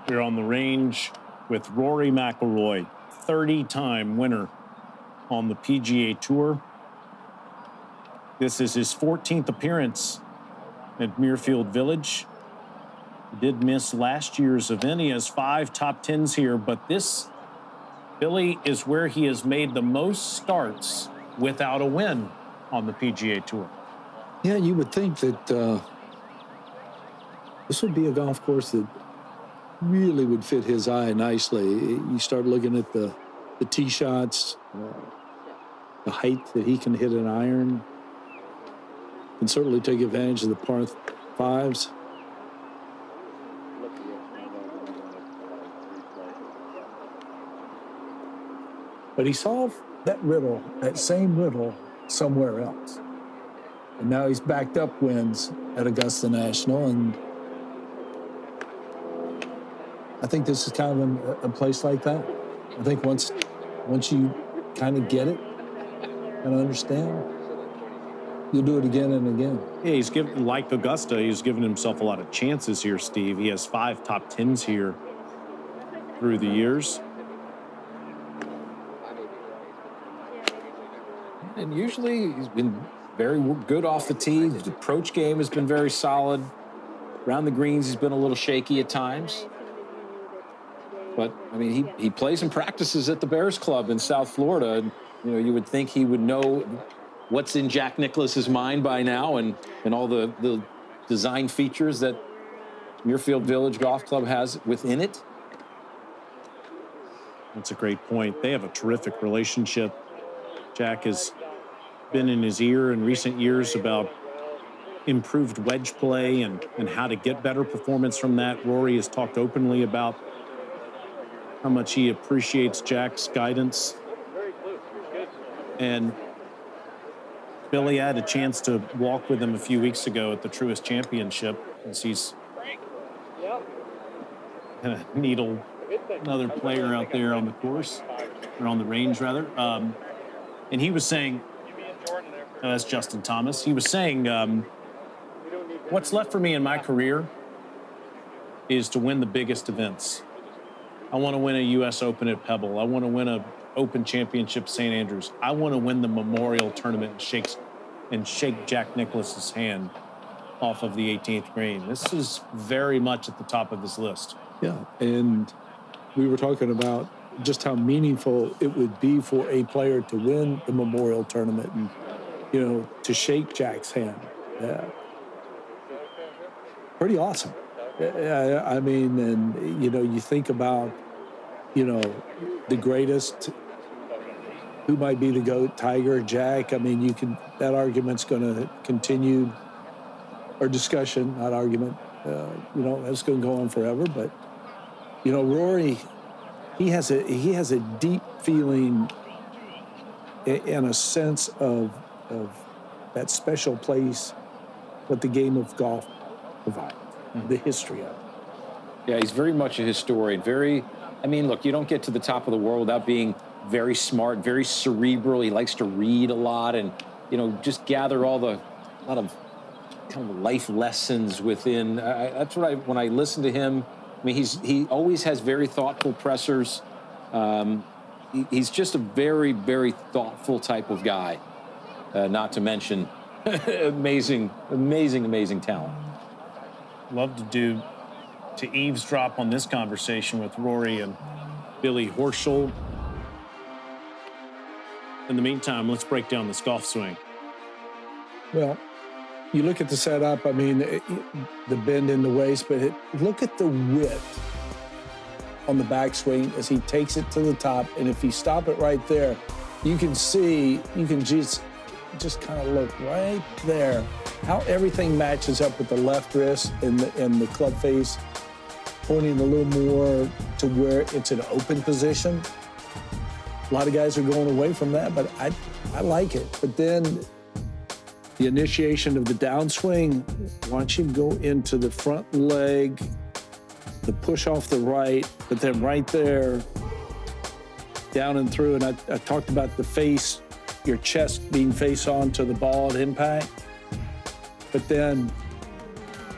Speaker 1: We're on the range with Rory McIlroy, 30-time winner on the PGA Tour. This is his 14th appearance at Muirfield Village. He did miss last year's event. He has 5 top 10s here, but this, Billy, is where he has made the most starts without a win on the PGA Tour.
Speaker 3: Yeah, you would think that this would be a golf course that really would fit his eye nicely. You start looking at the tee shots, the height that he can hit an iron, can certainly take advantage of the par 5s. But he solved that riddle, that same riddle, somewhere else. And now he's backed up wins at Augusta National, and I think this is kind of a place like that. I think once you kind of get it and understand, you'll do it again and again.
Speaker 1: Yeah, he's given, like Augusta, he's given himself a lot of chances here, Steve. He has 5 top 10s here through the years.
Speaker 2: And usually he's been very good off the tee. His approach game has been very solid. Around the greens, he's been a little shaky at times. But, I mean, he plays and practices at the Bears Club in South Florida. And, you know, you would think he would know what's in Jack Nicklaus's mind by now and all the design features that Muirfield Village Golf Club has within it.
Speaker 1: That's a great point. They have a terrific relationship. Jack has been in his ear in recent years about improved wedge play and how to get better performance from that. Rory has talked openly about how much he appreciates Jack's guidance. And Billy had a chance to walk with him a few weeks ago at the Truist Championship as he's kind of needle another player out there on the course, or on the range rather. And he was saying, that's Justin Thomas. He was saying, what's left for me in my career is to win the biggest events. I want to win a U.S. Open at Pebble. I want to win a Open Championship St. Andrews. I want to win the Memorial Tournament and shake Jack Nicklaus's hand off of the 18th green. This is very much at the top of this list.
Speaker 3: Yeah, and we were talking about just how meaningful it would be for a player to win the Memorial Tournament and, you know, to shake Jack's hand. Yeah. Pretty awesome. I mean, and, you know, you think about, you know, the greatest, who might be the GOAT, Tiger, Jack. I mean, that argument's going to continue, or discussion, not argument. You know, that's going to go on forever. But, you know, Rory, he has a deep feeling and a sense of that special place what the game of golf provides, the history of it.
Speaker 2: Yeah, he's very much a historian. I mean, look, you don't get to the top of the world without being very smart, very cerebral. He likes to read a lot and, you know, just gather a lot of kind of life lessons within. That's what when I listen to him, I mean, he always has very thoughtful pressers. He's just a very, very thoughtful type of guy, not to mention amazing talent.
Speaker 1: Love to eavesdrop on this conversation with Rory and Billy Horschel. In the meantime, let's break down this golf swing.
Speaker 3: Well, you look at the setup, I mean, the bend in the waist, but look at the width on the backswing as he takes it to the top. And if you stop it right there, you can just kind of look right there how everything matches up with the left wrist and the club face pointing a little more to where it's an open position. A lot of guys are going away from that, but I like it. But then the initiation of the downswing, watch him go into the front leg, the push off the right, but then right there, down and through. And I talked about the face, your chest being face on to the ball at impact. But then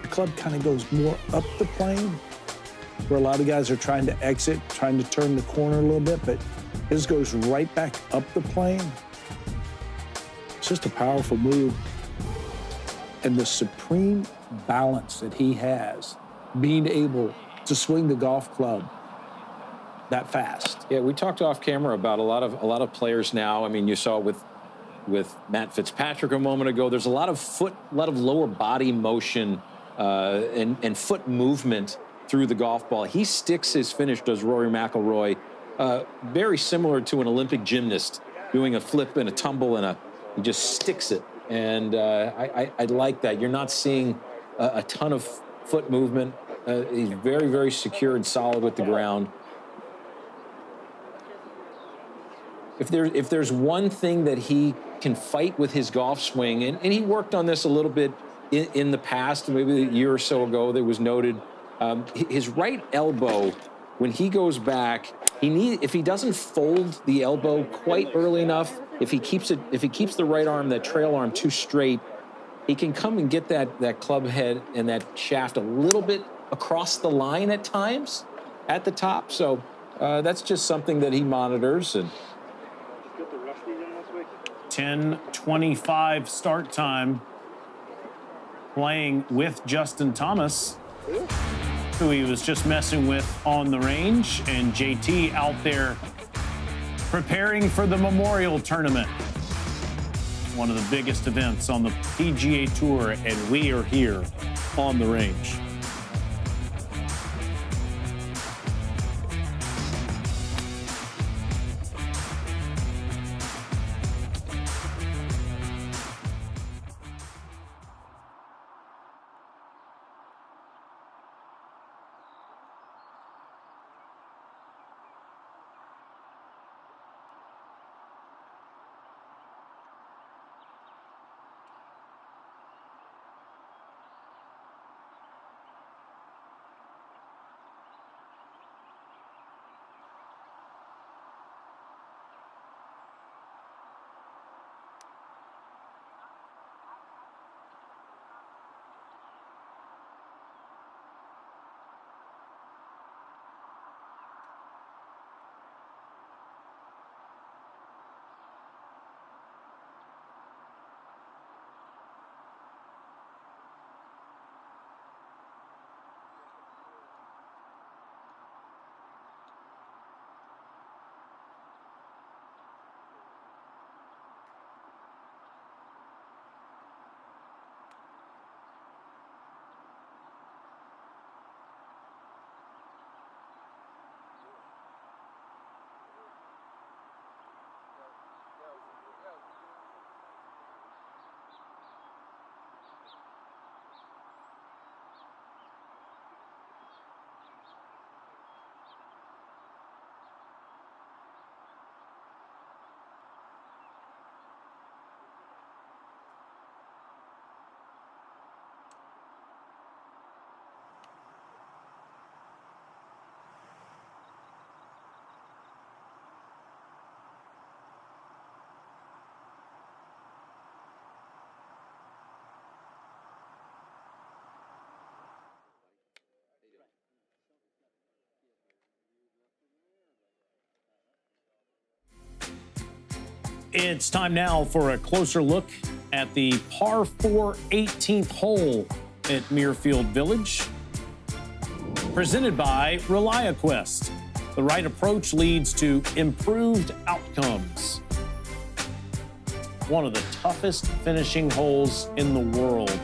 Speaker 3: the club kind of goes more up the plane where a lot of guys are trying to exit, trying to turn the corner a little bit, but his goes right back up the plane. It's just a powerful move. And the supreme balance that he has, being able to swing the golf club that fast.
Speaker 2: Yeah, we talked off camera about a lot of players now. I mean, you saw with Matt Fitzpatrick a moment ago. There's a lot of lower body motion and foot movement through the golf ball. He sticks his finish, does Rory McIlroy, very similar to an Olympic gymnast doing a flip and a tumble he just sticks it. And I like that. You're not seeing a ton of foot movement. He's very, very secure and solid with the ground. If there's one thing that he can fight with his golf swing, and he worked on this a little bit in the past, maybe a year or so ago, that was noted, his right elbow, when he goes back, if he doesn't fold the elbow quite early enough, if he keeps the right arm, that trail arm, too straight, he can come and get that club head and that shaft a little bit across the line at times at the top. So that's just something that he monitors. And
Speaker 1: 10:25 start time. Playing with Justin Thomas, who he was just messing with on the range, and JT out there preparing for the Memorial Tournament, one of the biggest events on the PGA Tour, and we are here on the range. It's time now for a closer look at the par 4 18th hole at Muirfield Village. Presented by ReliaQuest. The right approach leads to improved outcomes. One of the toughest finishing holes in the world.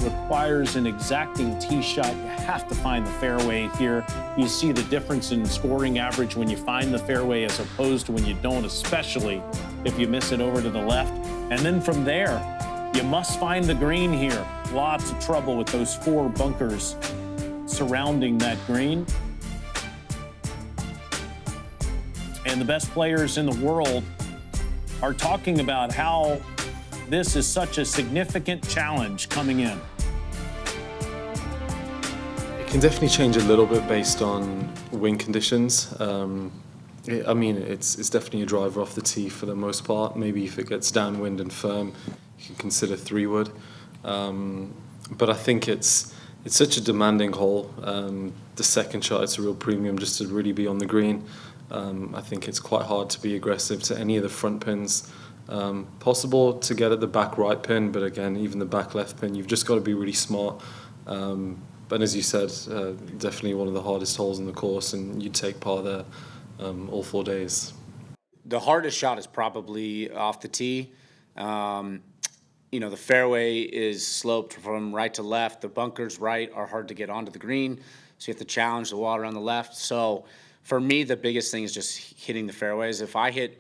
Speaker 1: Requires an exacting tee shot. You have to find the fairway here. You see the difference in scoring average when you find the fairway as opposed to when you don't, especially if you miss it over to the left. And then from there, you must find the green here. Lots of trouble with those 4 bunkers surrounding that green. And the best players in the world are talking about how this is such a significant challenge coming in.
Speaker 6: It can definitely change a little bit based on wind conditions. I mean, it's definitely a driver off the tee for the most part. Maybe if it gets downwind and firm, you can consider 3-wood. But I think it's It's such a demanding hole. The second shot, it's a real premium just to really be on the green. I think it's quite hard to be aggressive to any of the front pins. Possible to get at the back right pin, but again, even the back left pin, you've just got to be really smart. But as you said, definitely one of the hardest holes in the course, and you'd take par there all 4 days.
Speaker 7: The hardest shot is probably off the tee. The fairway is sloped from right to left. The bunkers right are hard to get onto the green, so you have to challenge the water on the left. So for me, the biggest thing is just hitting the fairways. If I could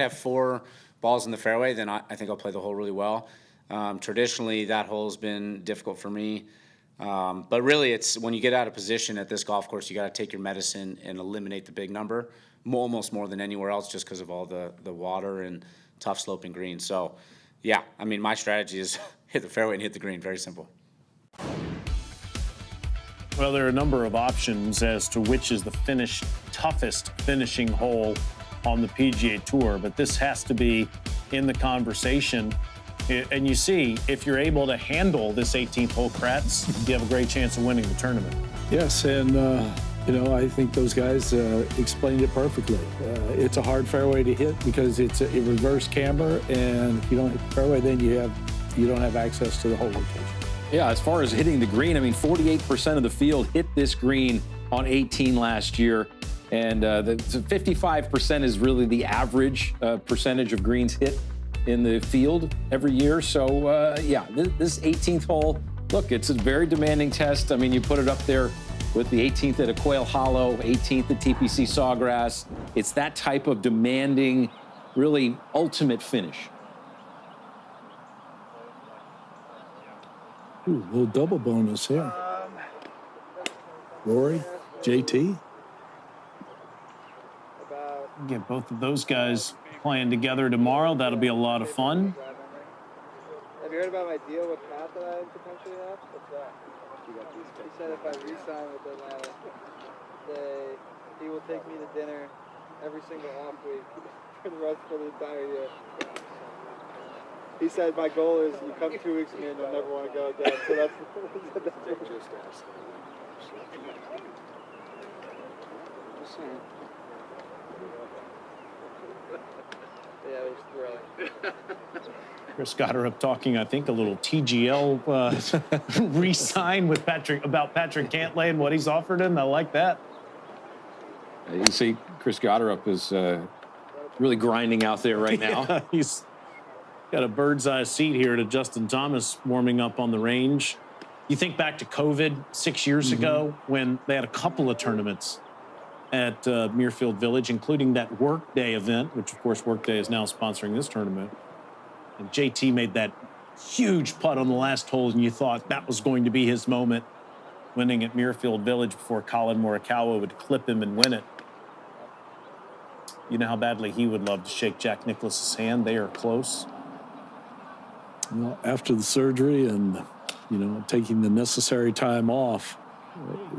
Speaker 7: have 4 balls in the fairway, then I think I'll play the hole really well. Traditionally, that hole's been difficult for me. But really, it's when you get out of position at this golf course, you got to take your medicine and eliminate the big number, almost more than anywhere else, just because of all the water and tough sloping greens. So, yeah, I mean, my strategy is hit the fairway and hit the green. Very simple.
Speaker 1: Well, there are a number of options as to which is the toughest finishing hole on the PGA Tour, but this has to be in the conversation. And you see, if you're able to handle this 18th hole, Kratz, you have a great chance of winning the tournament.
Speaker 3: Yes, and I think those guys explained it perfectly. It's a hard fairway to hit because it's a reverse camber, and if you don't hit the fairway, then you don't have access to the hole location.
Speaker 2: Yeah, as far as hitting the green, I mean, 48% of the field hit this green on 18 last year, and the 55% is really the average percentage of greens hit in the field every year. So, this 18th hole, look, it's a very demanding test. I mean, you put it up there with the 18th at a Quail Hollow, 18th at TPC Sawgrass. It's that type of demanding, really ultimate finish.
Speaker 3: Ooh, a little double bonus here. Rory, JT.
Speaker 1: Get both of those guys playing together tomorrow. That'll be a lot of fun.
Speaker 8: Have you heard about my deal with Matt that I potentially have? What's that? He said if I re-sign with Atlanta, he will take me to dinner every single off week for the entire year. He said my goal is you come 2 weeks from me and you'll never want to go again. So that's just saying. Yeah, it was thrilling.
Speaker 1: Chris Gotterup talking, I think, a little TGL re-sign with Patrick Cantlay and what he's offered him. I like that.
Speaker 2: You see, Chris Gotterup is really grinding out there right now.
Speaker 1: Yeah, he's got a bird's eye seat here to Justin Thomas warming up on the range. You think back to COVID 6 years ago when they had a couple of tournaments at Muirfield Village, including that Workday event, which, of course, Workday is now sponsoring this tournament. And JT made that huge putt on the last hole, and you thought that was going to be his moment, winning at Muirfield Village before Colin Morikawa would clip him and win it. You know how badly he would love to shake Jack Nicklaus's hand. They are close.
Speaker 3: Well, after the surgery and, taking the necessary time off,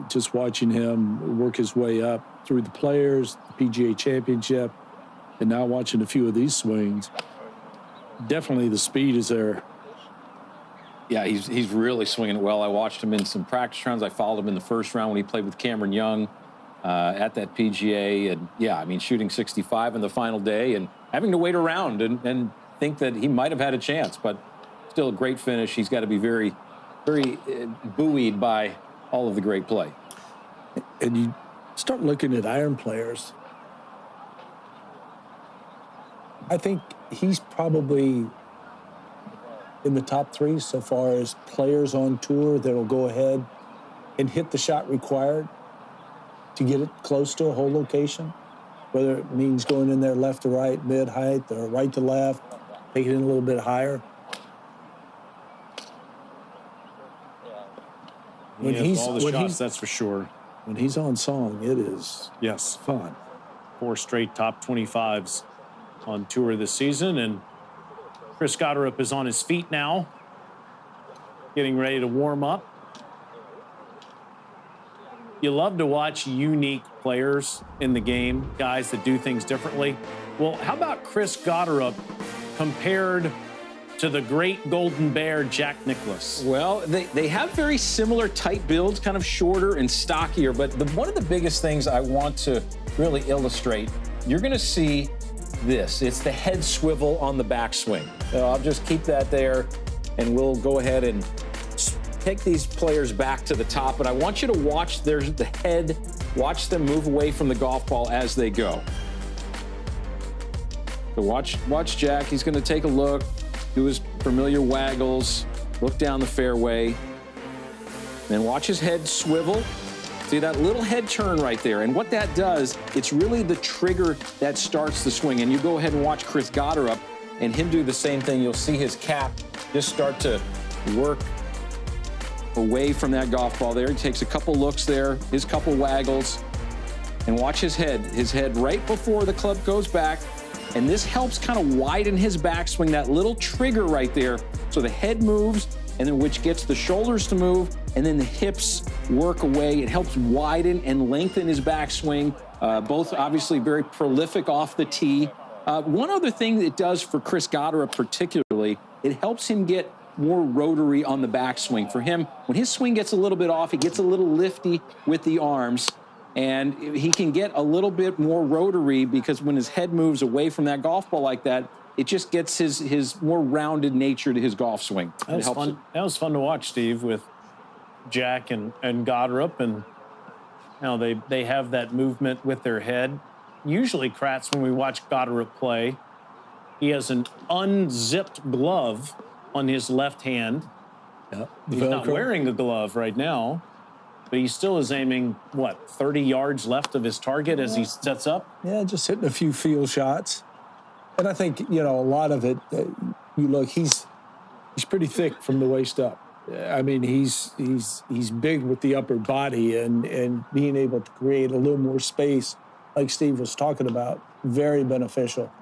Speaker 3: just watching him work his way up through the Players, the PGA Championship, and now watching a few of these swings, definitely the speed is there.
Speaker 2: Yeah, he's really swinging it well. I watched him in some practice rounds. I followed him in the first round when he played with Cameron Young at that PGA. And, yeah, I mean, shooting 65 in the final day and having to wait around and think that he might have had a chance. But still a great finish. He's got to be very, very buoyed by all of the great play.
Speaker 3: And you start looking at iron players. I think he's probably in the top 3 so far as players on tour that will go ahead and hit the shot required to get it close to a hole location, whether it means going in there left to right, mid height, or right to left, take it in a little bit higher.
Speaker 1: When he's all the shots, that's for sure.
Speaker 3: When he's on song, it is fun.
Speaker 1: 4 straight top 25s on tour this season, and Chris Gotterup is on his feet now, getting ready to warm up. You love to watch unique players in the game, guys that do things differently. Well, how about Chris Gotterup compared to the great Golden Bear, Jack Nicklaus?
Speaker 2: Well, they have very similar type builds, kind of shorter and stockier, but one of the biggest things I want to really illustrate, you're going to see this. It's the head swivel on the backswing. I'll just keep that there, and we'll go ahead and take these players back to the top, and I want you to watch the head, watch them move away from the golf ball as they go. So watch Jack. He's going to take a look, do his familiar waggles, look down the fairway, then watch his head swivel. See that little head turn right there? And what that does, it's really the trigger that starts the swing. And you go ahead and watch Chris Goddard and him do the same thing. You'll see his cap just start to work away from that golf ball there. He takes a couple looks there, his couple waggles, and watch his head right before the club goes back. And this helps kind of widen his backswing, that little trigger right there. So the head moves, and then which gets the shoulders to move, and then the hips work away. It helps widen and lengthen his backswing. Both obviously very prolific off the tee. One other thing it does for Chris Goddard particularly, it helps him get more rotary on the backswing. For him, when his swing gets a little bit off, he gets a little lifty with the arms, and he can get a little bit more rotary because when his head moves away from that golf ball like that, it just gets his more rounded nature to his golf swing.
Speaker 1: That was fun. That was fun to watch, Steve, with Jack and Goddard, and they have that movement with their head. Usually, Kratz, when we watch Goddard play, he has an unzipped glove on his left hand.
Speaker 3: Yep.
Speaker 1: He's not wearing a glove right now, but he still is aiming, 30 yards left of his target as he sets up?
Speaker 3: Yeah, just hitting a few field shots. And I think, a lot of it, you look, he's pretty thick from the waist up. I mean, he's big with the upper body and being able to create a little more space, like Steve was talking about, very beneficial.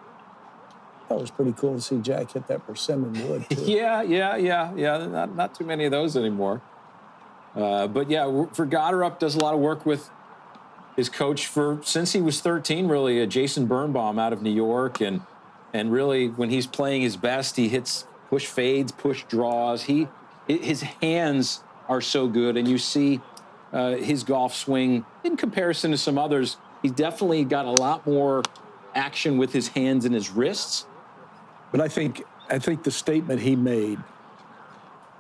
Speaker 3: That was pretty cool to see Jack hit that persimmon wood, too.
Speaker 2: Yeah. Not too many of those anymore. But yeah, for Goddard, does a lot of work with his coach since he was 13, really, Jason Birnbaum out of New York. And really, when he's playing his best, he hits push fades, push draws. His hands are so good, and you see his golf swing in comparison to some others. He's definitely got a lot more action with his hands and his wrists.
Speaker 3: But I think the statement he made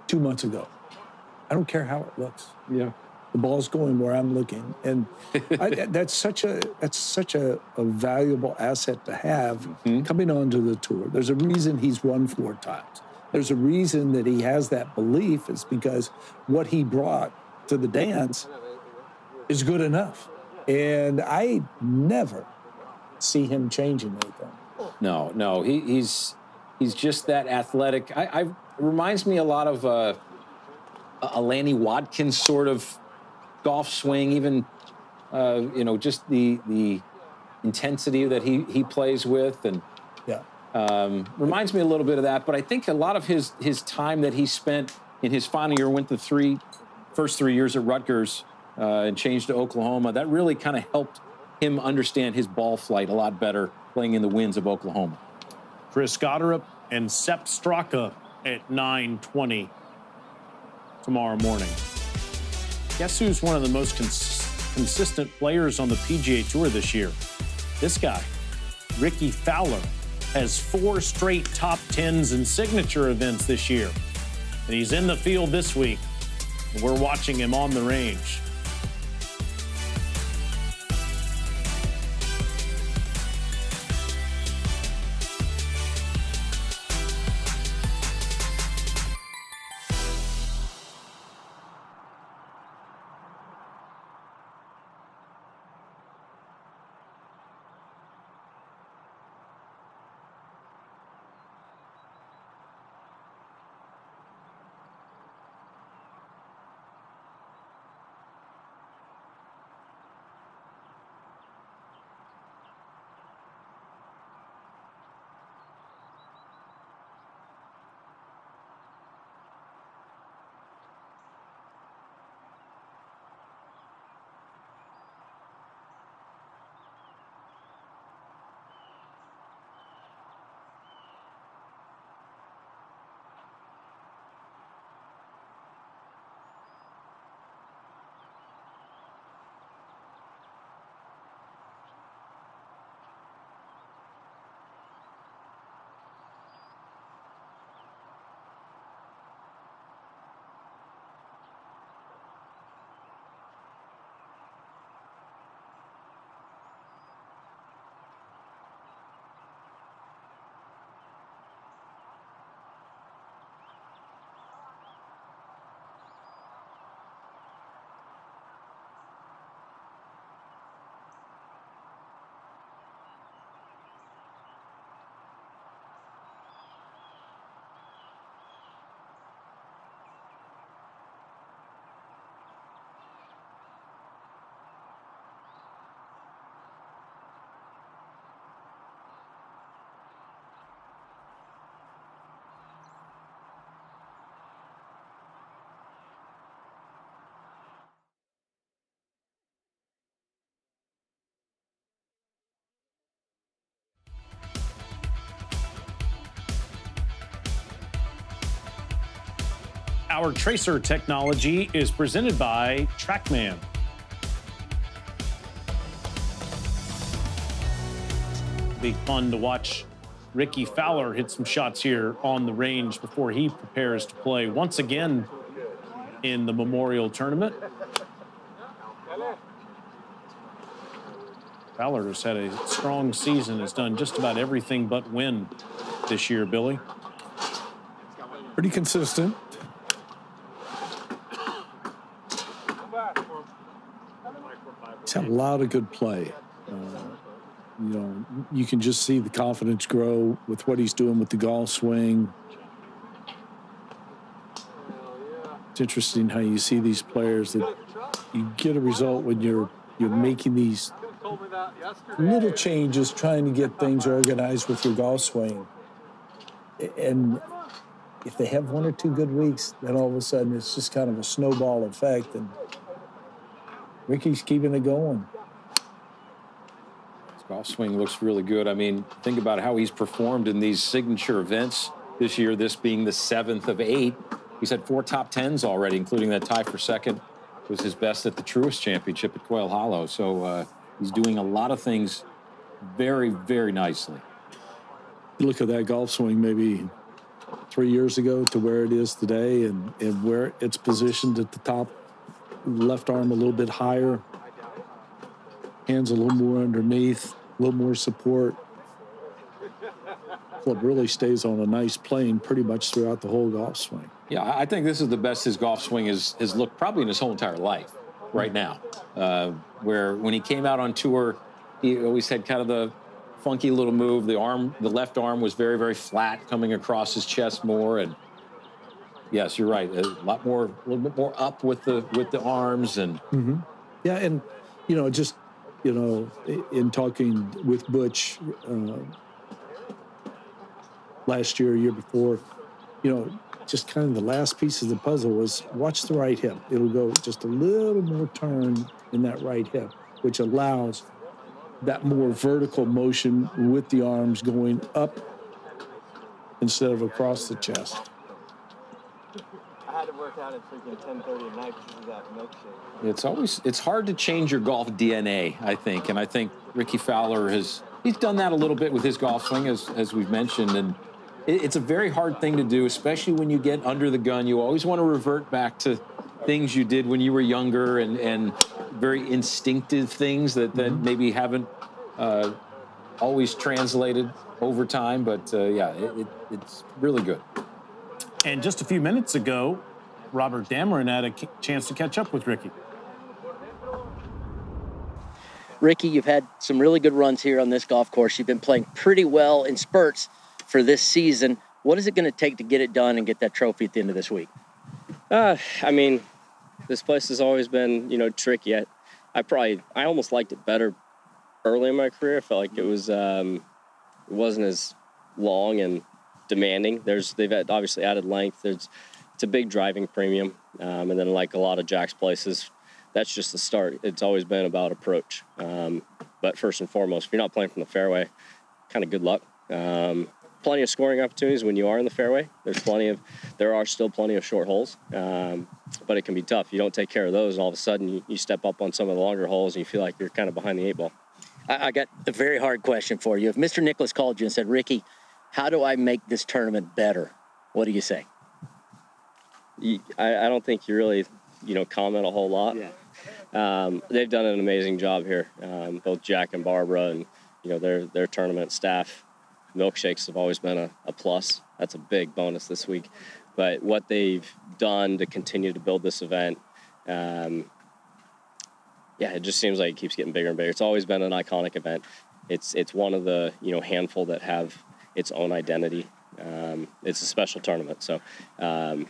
Speaker 3: 2 months ago, I don't care how it looks.
Speaker 2: Yeah.
Speaker 3: The ball's going where I'm looking. And that's such a valuable asset to have coming onto the tour. There's a reason he's won 4 times. There's a reason that he has that belief. It's because what he brought to the dance is good enough. And I never see him changing anything.
Speaker 2: No, he's just that athletic. It reminds me a lot of a Lanny Watkins sort of golf swing, even just the intensity that he plays with, and reminds me a little bit of that. But I think a lot of his time that he spent in his final year, went the first 3 years at Rutgers and changed to Oklahoma, that really kind of helped him understand his ball flight a lot better playing in the winds of Oklahoma.
Speaker 1: Chris Goddard and Sepp Straka at 9:20 tomorrow morning. Guess who's one of the most consistent players on the PGA Tour this year? This guy, Ricky Fowler, has 4 straight top 10s in signature events this year. And he's in the field this week. And we're watching him on the range. Our tracer technology is presented by TrackMan. Be fun to watch Ricky Fowler hit some shots here on the range before he prepares to play once again in the Memorial Tournament. Fowler has had a strong season, has done just about everything but win this year, Billy.
Speaker 3: Pretty consistent. He's had a lot of good play. You know, you can just see the confidence grow with what he's doing with the golf swing. It's interesting how you see these players that you get a result when you're making these little changes, trying to get things organized with your golf swing. And if they have one or two good weeks, then all of a sudden it's just kind of a snowball effect, and Ricky's keeping it going.
Speaker 2: His golf swing looks really good. I mean, think about how he's performed in these signature events this year, this being the 7th of 8. He's had 4 top 10s already, including that tie for second. It was his best at the Truist Championship at Quail Hollow. So he's doing a lot of things very, very nicely.
Speaker 3: You look at that golf swing maybe 3 years ago to where it is today, and where it's positioned at the top, left arm a little bit higher, hands a little more underneath, a little more support. Club really stays on a nice plane pretty much throughout the whole golf swing.
Speaker 2: Yeah, I think this is the best his golf swing has looked probably in his whole entire life right now. Where when he came out on tour, he always had kind of the funky little move. The left arm was very, very flat, coming across his chest more. And yes, you're right. A little bit more up with the arms and.
Speaker 3: Mm-hmm. Yeah, and just in talking with Butch last year, year before, just kind of the last piece of the puzzle was watch the right hip. It'll go just a little more turn in that right hip, which allows that more vertical motion with the arms going up instead of across the chest.
Speaker 8: I had to work out at freaking 10:30 at night because of that milkshake.
Speaker 2: It's hard to change your golf DNA, I think. And I think Ricky Fowler he's done that a little bit with his golf swing, as we've mentioned. And it's a very hard thing to do, especially when you get under the gun. You always want to revert back to things you did when you were younger and very instinctive things that maybe haven't always translated over time. But, it's really good.
Speaker 1: And just a few minutes ago, Robert Dameron had a chance to catch up with Ricky.
Speaker 5: Ricky, you've had some really good runs here on this golf course. You've been playing pretty well in spurts for this season. What is it going to take to get it done and get that trophy at the end of this week?
Speaker 9: I mean, this place has always been, tricky. I almost liked it better early in my career. I felt like it wasn't as long and demanding. They've obviously added length. It's a big driving premium. And then like a lot of Jack's places, that's just the start. It's always been about approach. But first and foremost, if you're not playing from the fairway, kind of good luck. Plenty of scoring opportunities when you are in the fairway. There are still plenty of short holes, but it can be tough. You don't take care of those, and all of a sudden you step up on some of the longer holes, and you feel like you're kind of behind the 8 ball.
Speaker 5: I got a very hard question for you. If Mr. Nicklaus called you and said, Ricky, how do I make this tournament better? What do you say?
Speaker 9: I don't think you really, comment a whole lot.
Speaker 5: Yeah.
Speaker 9: They've done an amazing job here, both Jack and Barbara, and their tournament staff. Milkshakes have always been a plus. That's a big bonus this week. But what they've done to continue to build this event, it just seems like it keeps getting bigger and bigger. It's always been an iconic event. It's one of the handful that have its own identity. It's a special tournament. So I'll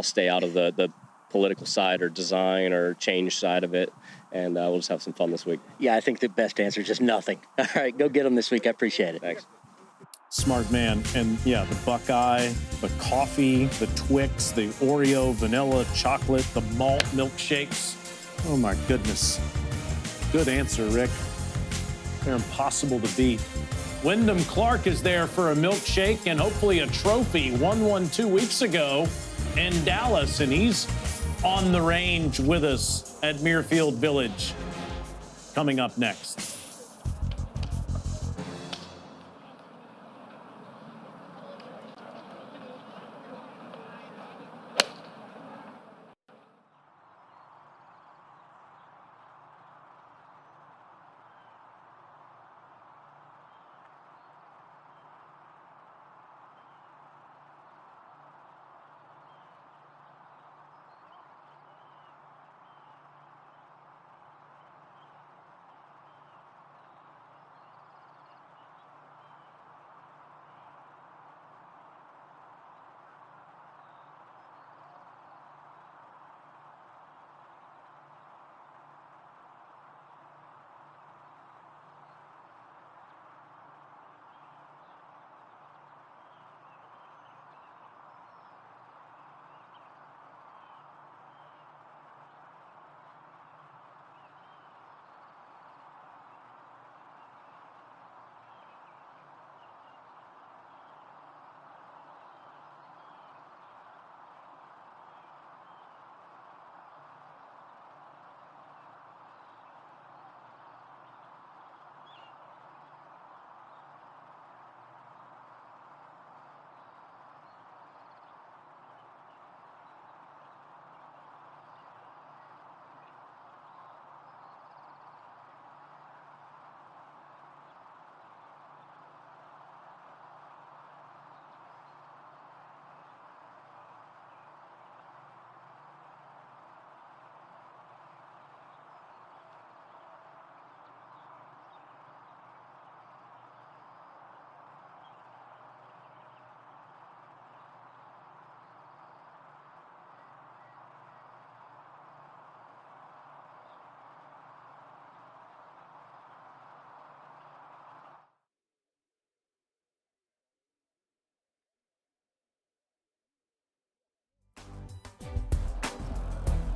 Speaker 9: stay out of the political side or design or change side of it. And we'll just have some fun this week.
Speaker 5: Yeah, I think the best answer is just nothing. All right, go get them this week. I appreciate it.
Speaker 9: Thanks.
Speaker 1: Smart man. And yeah, the Buckeye, the coffee, the Twix, the Oreo, vanilla, chocolate, the malt milkshakes. Oh my goodness. Good answer, Rick. They're impossible to beat. Wyndham Clark is there for a milkshake and hopefully a trophy. Won one 2 weeks ago. in Dallas, and he's on the range with us at Muirfield Village. Coming up next.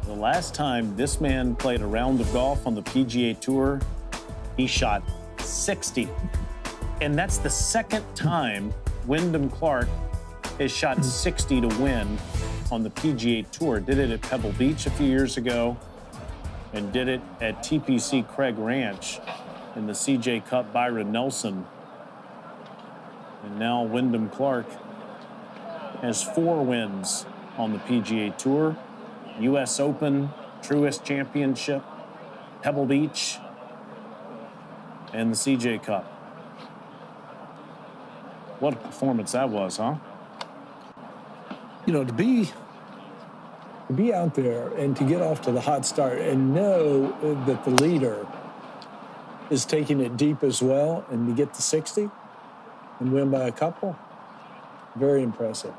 Speaker 1: The last time this man played a round of golf on the PGA Tour, he shot 60. And that's the second time Wyndham Clark has shot 60 to win on the PGA Tour. Did it at Pebble Beach a few years ago and did it at TPC Craig Ranch in the CJ Cup Byron Nelson. And now Wyndham Clark has 4 wins on the PGA Tour. U.S. Open, Truist Championship, Pebble Beach, and the CJ Cup. What a performance that was, huh?
Speaker 3: You know, to be out there and to get off to the hot start and know that the leader is taking it deep as well, and to get to 60 and win by a couple, very impressive.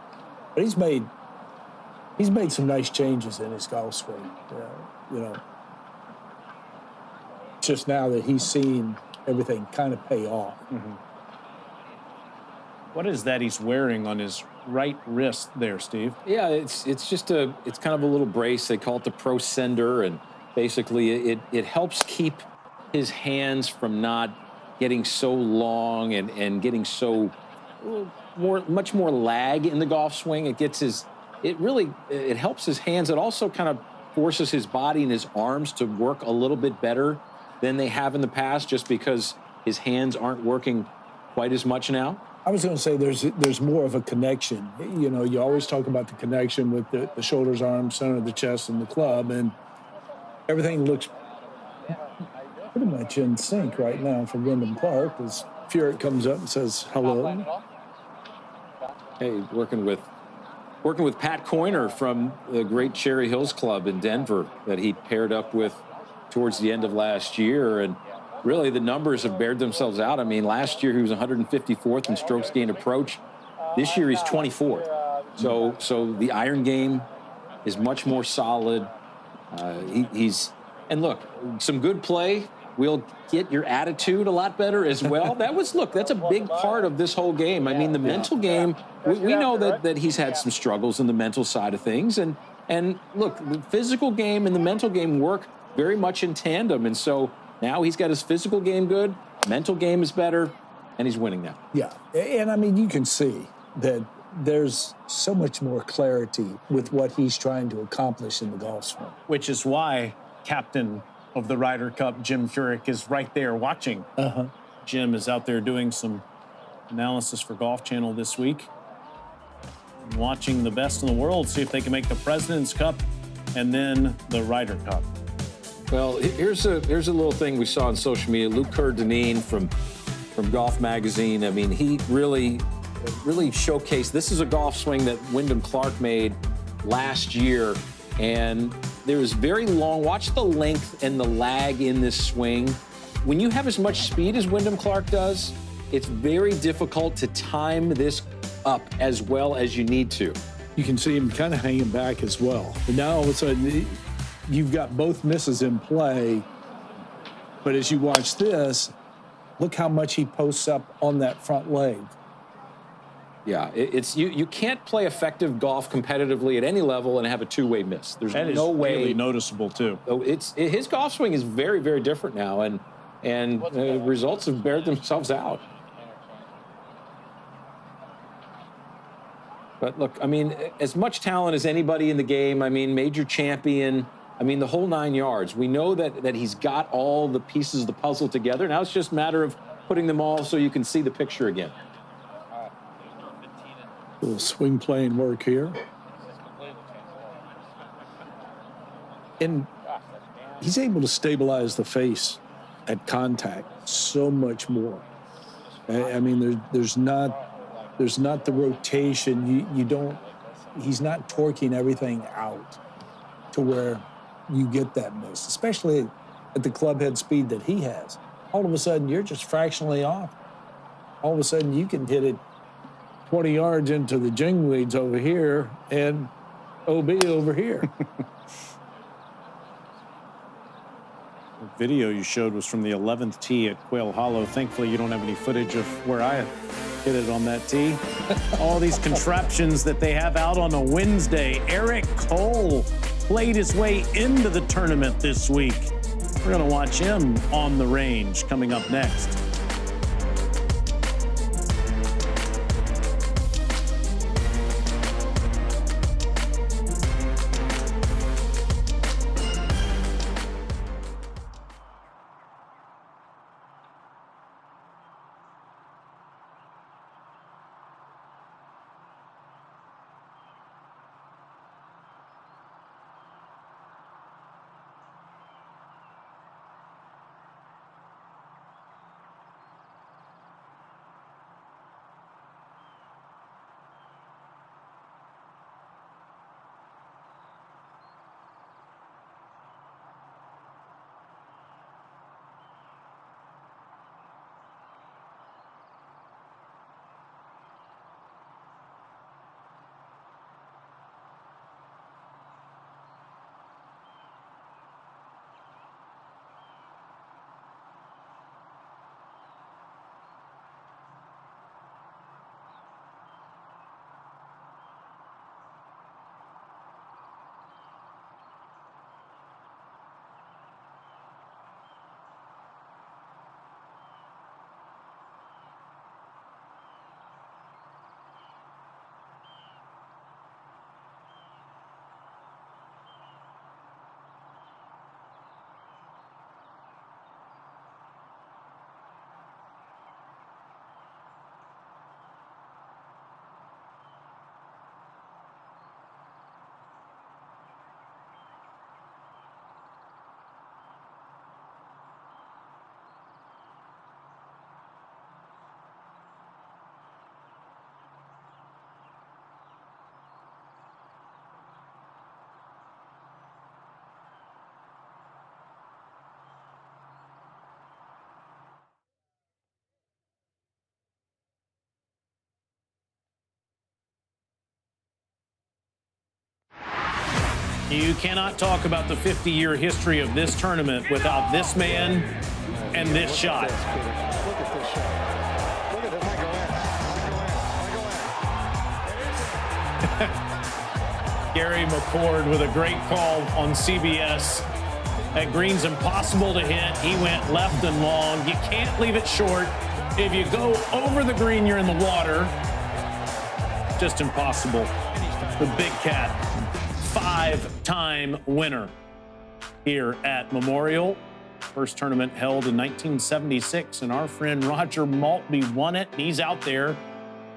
Speaker 3: But he's made some nice changes in his golf swing. You know, just now that he's seen everything kind of pay off.
Speaker 1: Mm-hmm. What is that he's wearing on his right wrist there, Steve?
Speaker 2: Yeah, it's kind of a little brace. They call it the Pro Sender, and basically it helps keep his hands from not getting so long and getting so much more lag in the golf swing. It helps his hands. It also kind of forces his body and his arms to work a little bit better than they have in the past, just because his hands aren't working quite as much now.
Speaker 3: I was going to say there's more of a connection. You know, you always talk about the connection with the shoulders, arms, center of the chest, and the club, and everything looks pretty much in sync right now for Wyndham Clark as Furyk comes up and says hello.
Speaker 2: Hey, working with Pat Coyner from the great Cherry Hills Club in Denver that he paired up with towards the end of last year. And really the numbers have bared themselves out. I mean, last year he was 154th in strokes gained approach. This year he's 24th. So the iron game is much more solid. And look, some good play will get your attitude a lot better as well. That's a big part of this whole game. I mean, the mental game, we know that he's had some struggles in the mental side of things. And look, the physical game and the mental game work very much in tandem. And so now he's got his physical game good, mental game is better, and he's winning now.
Speaker 3: Yeah, and I mean, you can see that there's so much more clarity with what he's trying to accomplish in the golf swing.
Speaker 1: Which is why captain of the Ryder Cup, Jim Furyk, is right there watching. Jim is out there doing some analysis for Golf Channel this week, watching the best in the world, see if they can make the President's Cup and then the Ryder Cup.
Speaker 2: Well, here's a little thing we saw on social media. Luke Kerr-Dineen from Golf Magazine. I mean, he really showcased. This is a golf swing that Wyndham Clark made last year, and there was very long. Watch the length and the lag in this swing. When you have as much speed as Wyndham Clark does, it's very difficult to time this up as well as you need to.
Speaker 3: You can see him kind of hanging back as well. And now all of a sudden, you've got both misses in play. But as you watch this, look how much he posts up on that front leg.
Speaker 2: Yeah, it's you can't play effective golf competitively at any level and have a two-way miss. There's no way.
Speaker 1: Really noticeable too.
Speaker 2: So his golf swing is very, very different now, and results have bared themselves out. But look, I mean, as much talent as anybody in the game. I mean, major champion. I mean, the whole 9 yards. We know that he's got all the pieces of the puzzle together. Now it's just a matter of putting them all so you can see the picture again.
Speaker 3: A little swing playing work here. And he's able to stabilize the face at contact so much more. I mean, there's not the rotation. You don't. He's not torquing everything out to where you get that miss, especially at the club head speed that he has. All of a sudden, you're just fractionally off. All of a sudden, you can hit it 20 yards into the jingweeds over here and OB over here.
Speaker 1: The video you showed was from the 11th tee at Quail Hollow. Thankfully, you don't have any footage of where I hit it on that tee. All these contraptions that they have out on a Wednesday. Eric Cole played his way into the tournament this week. We're going to watch him on the range coming up next. You cannot talk about the 50-year history of this tournament without this man and this shot.
Speaker 10: Look at this shot. Look at this.
Speaker 1: Gary McCord with a great call on CBS. That green's impossible to hit. He went left and long. You can't leave it short. If you go over the green, you're in the water. just impossible. The Big Cat, 5-time winner here at Memorial. First tournament held in 1976, and our friend Roger Maltby won it. He's out there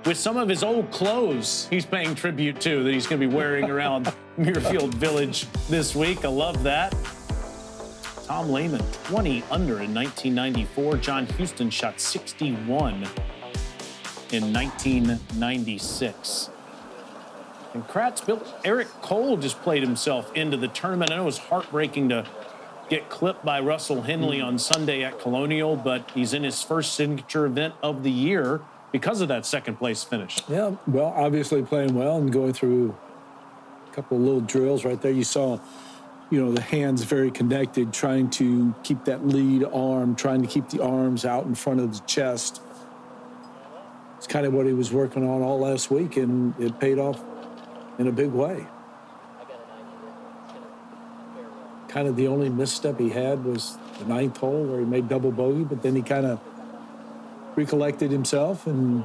Speaker 1: with some of his old clothes he's paying tribute to that he's going to be wearing around Muirfield Village this week. I love that. Tom Lehman, 20 under in 1994. John Houston shot 61 in 1996. And Eric Cole just played himself into the tournament. I know it was heartbreaking to get clipped by Russell Henley on Sunday at Colonial, but he's in his first signature event of the year because of that second place finish.
Speaker 3: Yeah, well, obviously playing well and going through a couple of little drills right there. You saw, the hands very connected, trying to keep that lead arm, trying to keep the arms out in front of the chest. It's kind of what he was working on all last week, and it paid off in a big way. Kind of the only misstep he had was the 9th hole where he made double bogey, but then he kind of recollected himself and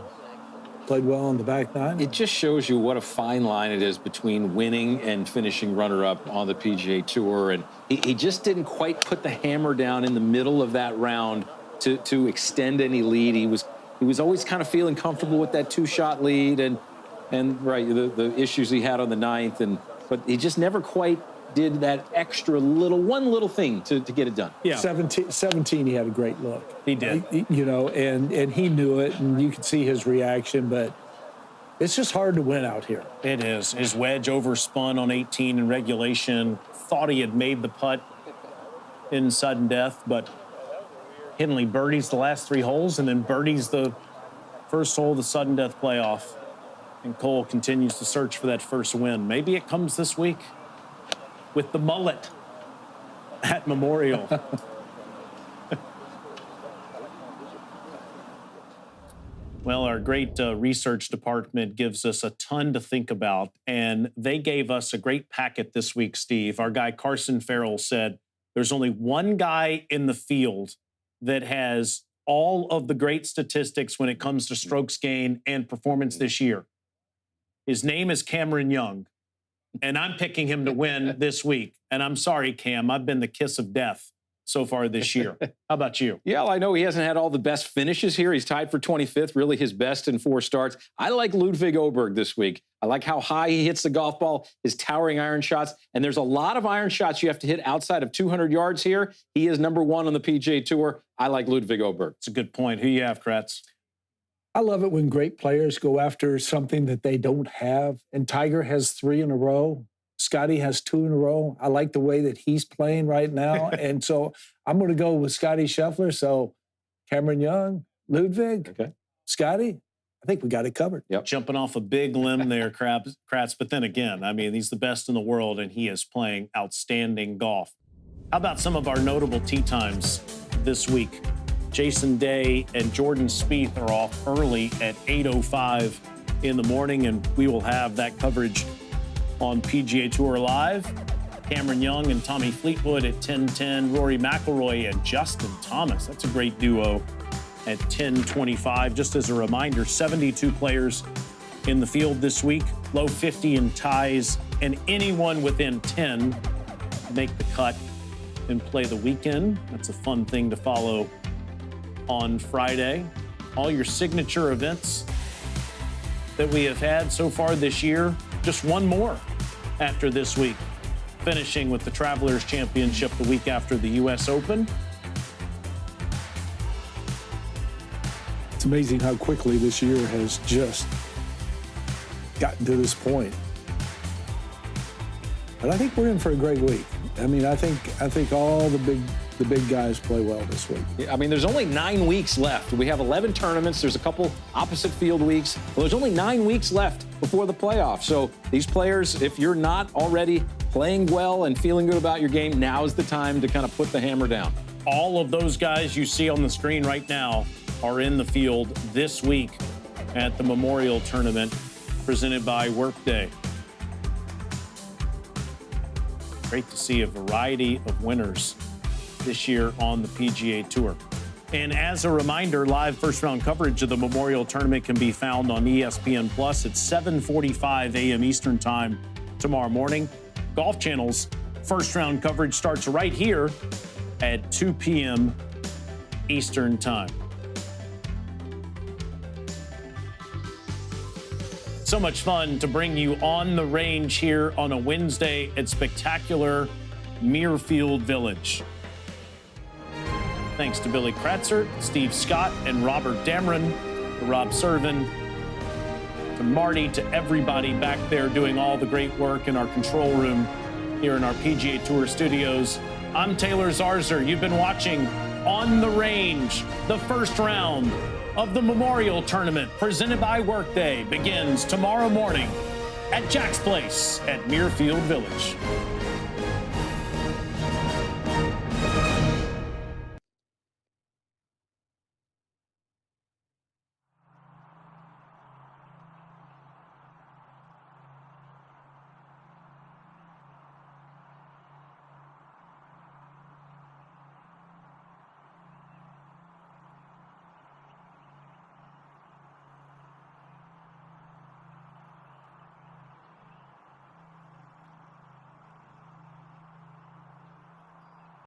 Speaker 3: played well on the back nine.
Speaker 2: It just shows you what a fine line it is between winning and finishing runner-up on the PGA Tour. And he just didn't quite put the hammer down in the middle of that round to extend any lead. He was always kind of feeling comfortable with that 2-shot lead and right, the issues he had on the 9th. But he just never quite did that extra one little thing to get it done.
Speaker 3: Yeah. 17, he had a great look.
Speaker 1: He did.
Speaker 3: And he knew it, and you could see his reaction, but it's just hard to win out here.
Speaker 1: It is. His wedge overspun on 18 in regulation. Thought he had made the putt in sudden death, but Henley birdies the last 3 holes and then birdies the first hole of the sudden death playoff. And Cole continues to search for that first win. Maybe it comes this week with the mullet at Memorial. Well, our great research department gives us a ton to think about, and they gave us a great packet this week, Steve. Our guy Carson Farrell said there's only one guy in the field that has all of the great statistics when it comes to strokes gained and performance this year. His name is Cameron Young. And I'm picking him to win this week. And I'm sorry, Cam, I've been the kiss of death so far this year. How about you?
Speaker 2: Yeah, I know he hasn't had all the best finishes here. He's tied for 25th, really his best in 4 starts. I like Ludwig Åberg this week. I like how high he hits the golf ball, his towering iron shots. And there's a lot of iron shots you have to hit outside of 200 yards here. He is number 1 on the PGA Tour. I like Ludwig Åberg.
Speaker 1: It's a good point. Who you have, Kratz?
Speaker 3: I love it when great players go after something that they don't have. And Tiger has 3 in a row. Scotty has 2 in a row. I like the way that he's playing right now. And so I'm going to go with Scotty Scheffler. So Cameron Young, Ludwig, Scotty, I think we got it covered.
Speaker 2: Yep.
Speaker 1: Jumping off a big limb there, Kratz. But then again, I mean, he's the best in the world, and he is playing outstanding golf. How about some of our notable tee times this week? Jason Day and Jordan Spieth are off early at 8:05 in the morning, and we will have that coverage on PGA Tour Live. Cameron Young and Tommy Fleetwood at 10:10. Rory McIlroy and Justin Thomas. That's a great duo at 10:25. Just as a reminder, 72 players in the field this week. Low 50 in ties, and anyone within 10 make the cut and play the weekend. That's a fun thing to follow on Friday. All your signature events that we have had so far this year, just one more after this week, finishing with the Travelers Championship the week after the U.S. Open.
Speaker 3: It's amazing how quickly this year has just gotten to this point. But I think we're in for a great week. I mean, I think all the big guys play well this week.
Speaker 2: I mean, there's only 9 weeks left. We have 11 tournaments. There's a couple opposite field weeks. Well, there's only 9 weeks left before the playoffs. So these players, if you're not already playing well and feeling good about your game, now is the time to kind of put the hammer down.
Speaker 1: All of those guys you see on the screen right now are in the field this week at the Memorial Tournament presented by Workday. Great to see a variety of winners this year on the PGA Tour. And as a reminder, live first round coverage of the Memorial Tournament can be found on ESPN Plus at 7:45 a.m. Eastern Time tomorrow morning. Golf Channel's first round coverage starts right here at 2 p.m. Eastern Time. So much fun to bring you on the range here on a Wednesday at spectacular Muirfield Village. Thanks to Billy Kratzer, Steve Scott, and Robert Dameron, to Rob Servin, to Marty, to everybody back there doing all the great work in our control room here in our PGA Tour studios. I'm Taylor Zarzer. You've been watching On the Range. The first round of the Memorial Tournament presented by Workday begins tomorrow morning at Jack's Place at Muirfield Village.